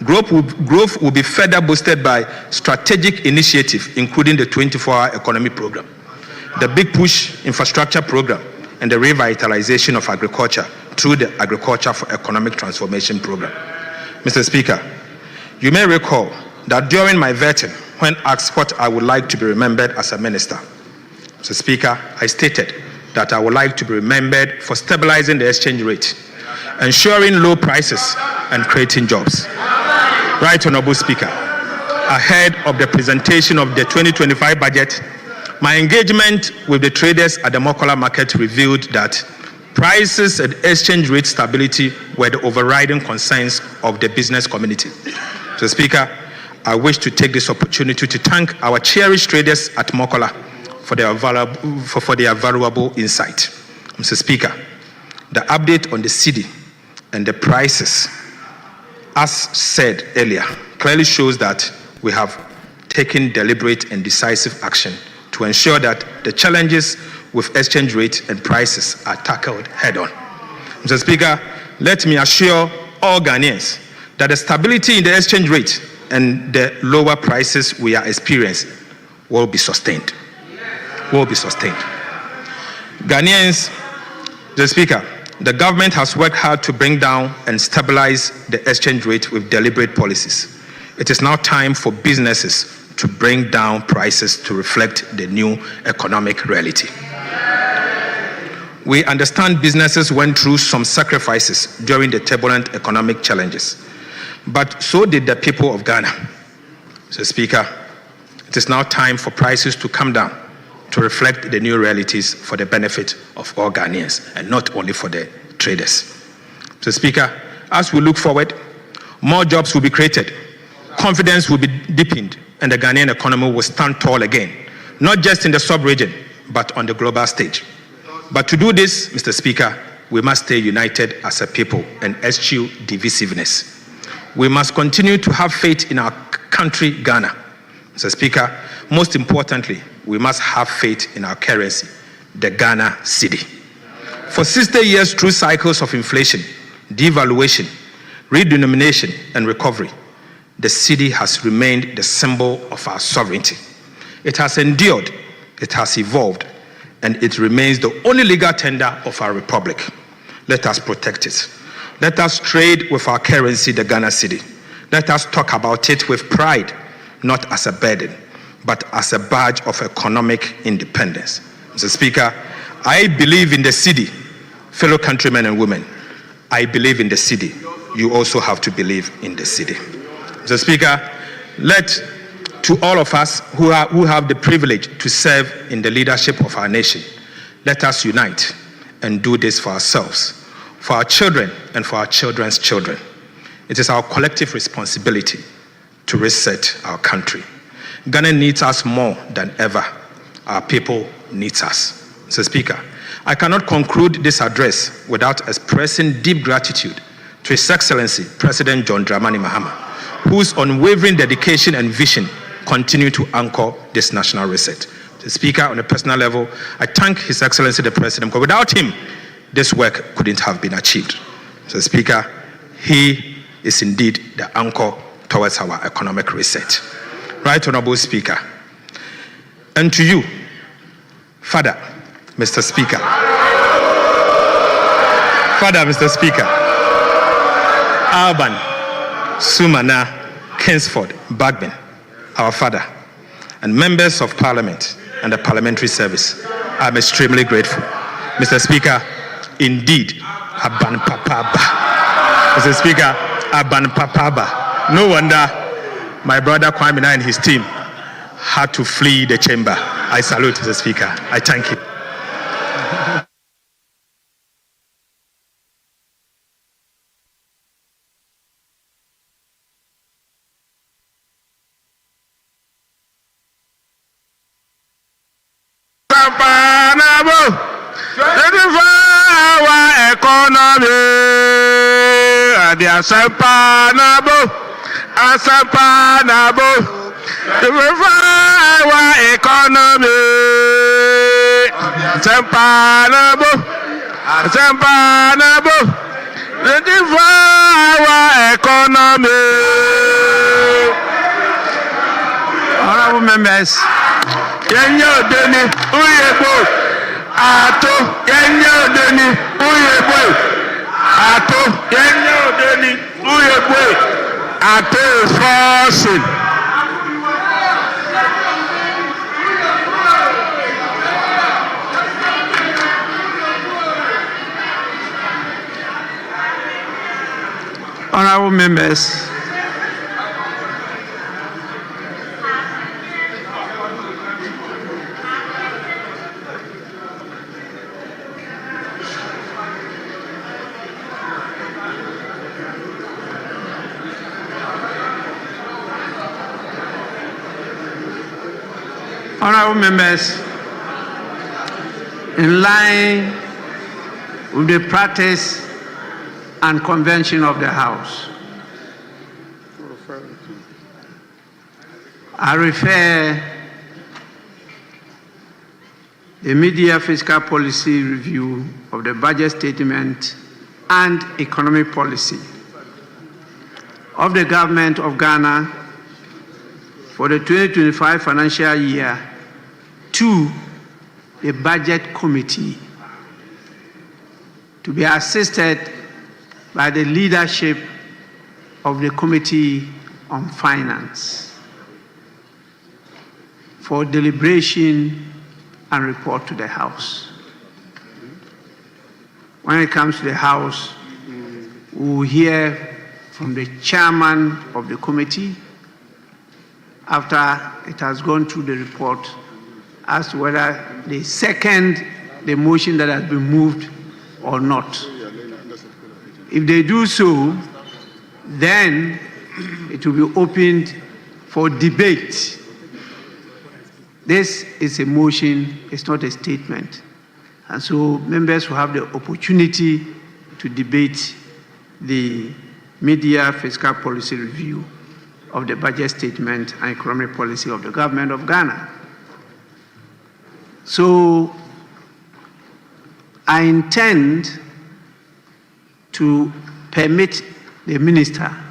Growth will be further boosted by strategic initiatives, including the 24-hour economy program, the Big Push infrastructure program, and the revitalization of agriculture through the Agriculture for Economic Transformation program. Mr. Speaker, you may recall that during my vetting, when asked what I would like to be remembered as a minister, Mr. Speaker, I stated that I would like to be remembered for stabilizing the exchange rate, ensuring low prices, and creating jobs. Right, Honorable Speaker, ahead of the presentation of the 2025 budget, my engagement with the traders at the Mokola market revealed that prices and exchange rate stability were the overriding concerns of the business community. So, Speaker, I wish to take this opportunity to thank our cherished traders at Mokola for their valuable insight. Mr. Speaker, the update on the cedi and the prices, as said earlier, clearly shows that we have taking deliberate and decisive action to ensure that the challenges with exchange rate and prices are tackled head-on. Mr. Speaker, let me assure all Ghanaians that the stability in the exchange rate and the lower prices we are experiencing will be sustained. Ghanaians, Mr. Speaker, the government has worked hard to bring down and stabilize the exchange rate with deliberate policies. It is now time for businesses to bring down prices to reflect the new economic reality. We understand businesses went through some sacrifices during the turbulent economic challenges, but so did the people of Ghana. Mr. Speaker, it is now time for prices to come down to reflect the new realities for the benefit of all Ghanaians and not only for the traders. Mr. Speaker, as we look forward, more jobs will be created, confidence will be deepened, and the Ghanaian economy will stand tall again, not just in the sub-region, but on the global stage. But to do this, Mr. Speaker, we must stay united as a people and eschew divisiveness. We must continue to have faith in our country, Ghana. Mr. Speaker, most importantly, we must have faith in our currency, the Ghana cedi. For 60 years through cycles of inflation, devaluation, redenomination, and recovery, the cedi has remained the symbol of our sovereignty. It has endured, it has evolved, and it remains the only legal tender of our republic. Let us protect it. Let us trade with our currency, the Ghana cedi. Let us talk about it with pride, not as a burden, but as a badge of economic independence. Mr. Speaker, I believe in the cedi. Fellow countrymen and women, I believe in the cedi. You also have to believe in the cedi. Mr. Speaker, to all of us who have the privilege to serve in the leadership of our nation, let us unite and do this for ourselves, for our children, and for our children's children. It is our collective responsibility to reset our country. Ghana needs us more than ever. Our people needs us. Mr. Speaker, I cannot conclude this address without expressing deep gratitude to His Excellency President John Dramani Mahama, whose unwavering dedication and vision continue to anchor this national reset. Mr. Speaker, on a personal level, I thank His Excellency the President, because without him, this work couldn't have been achieved. Mr. Speaker, he is indeed the anchor towards our economic reset. Right Honorable Speaker, and to you, Father, Mr. Speaker, Alban, Sumana, Kingsford, Bagman, our father, and members of Parliament and the Parliamentary Service, I'm extremely grateful. Mr. Speaker, indeed, Aban Papaba. Mr. Speaker, Aban Papaba. No wonder my brother Kwame and his team had to flee the chamber. I salute the Speaker. I thank you. Asampanabo, to revive our economy. Asampanabo, to revive our economy. Honorable members, Kenya Deni Uyebo, Ato Kenya Deni Uyebo, Ato Kenya Deni Uyebo. Attention. Honorable members, in line with the practice and convention of the House, I refer the media fiscal policy review of the budget statement and economic policy of the government of Ghana for the 2025 financial year to the budget committee to be assisted by the leadership of the Committee on Finance for deliberation and report to the House. When it comes to the House, we will hear from the chairman of the committee after it has gone through the report as to whether they second the motion that has been moved or not. If they do so, then it will be opened for debate. This is a motion, it's not a statement. And so members will have the opportunity to debate the media fiscal policy review of the budget statement and economic policy of the government of Ghana. So I intend to permit the minister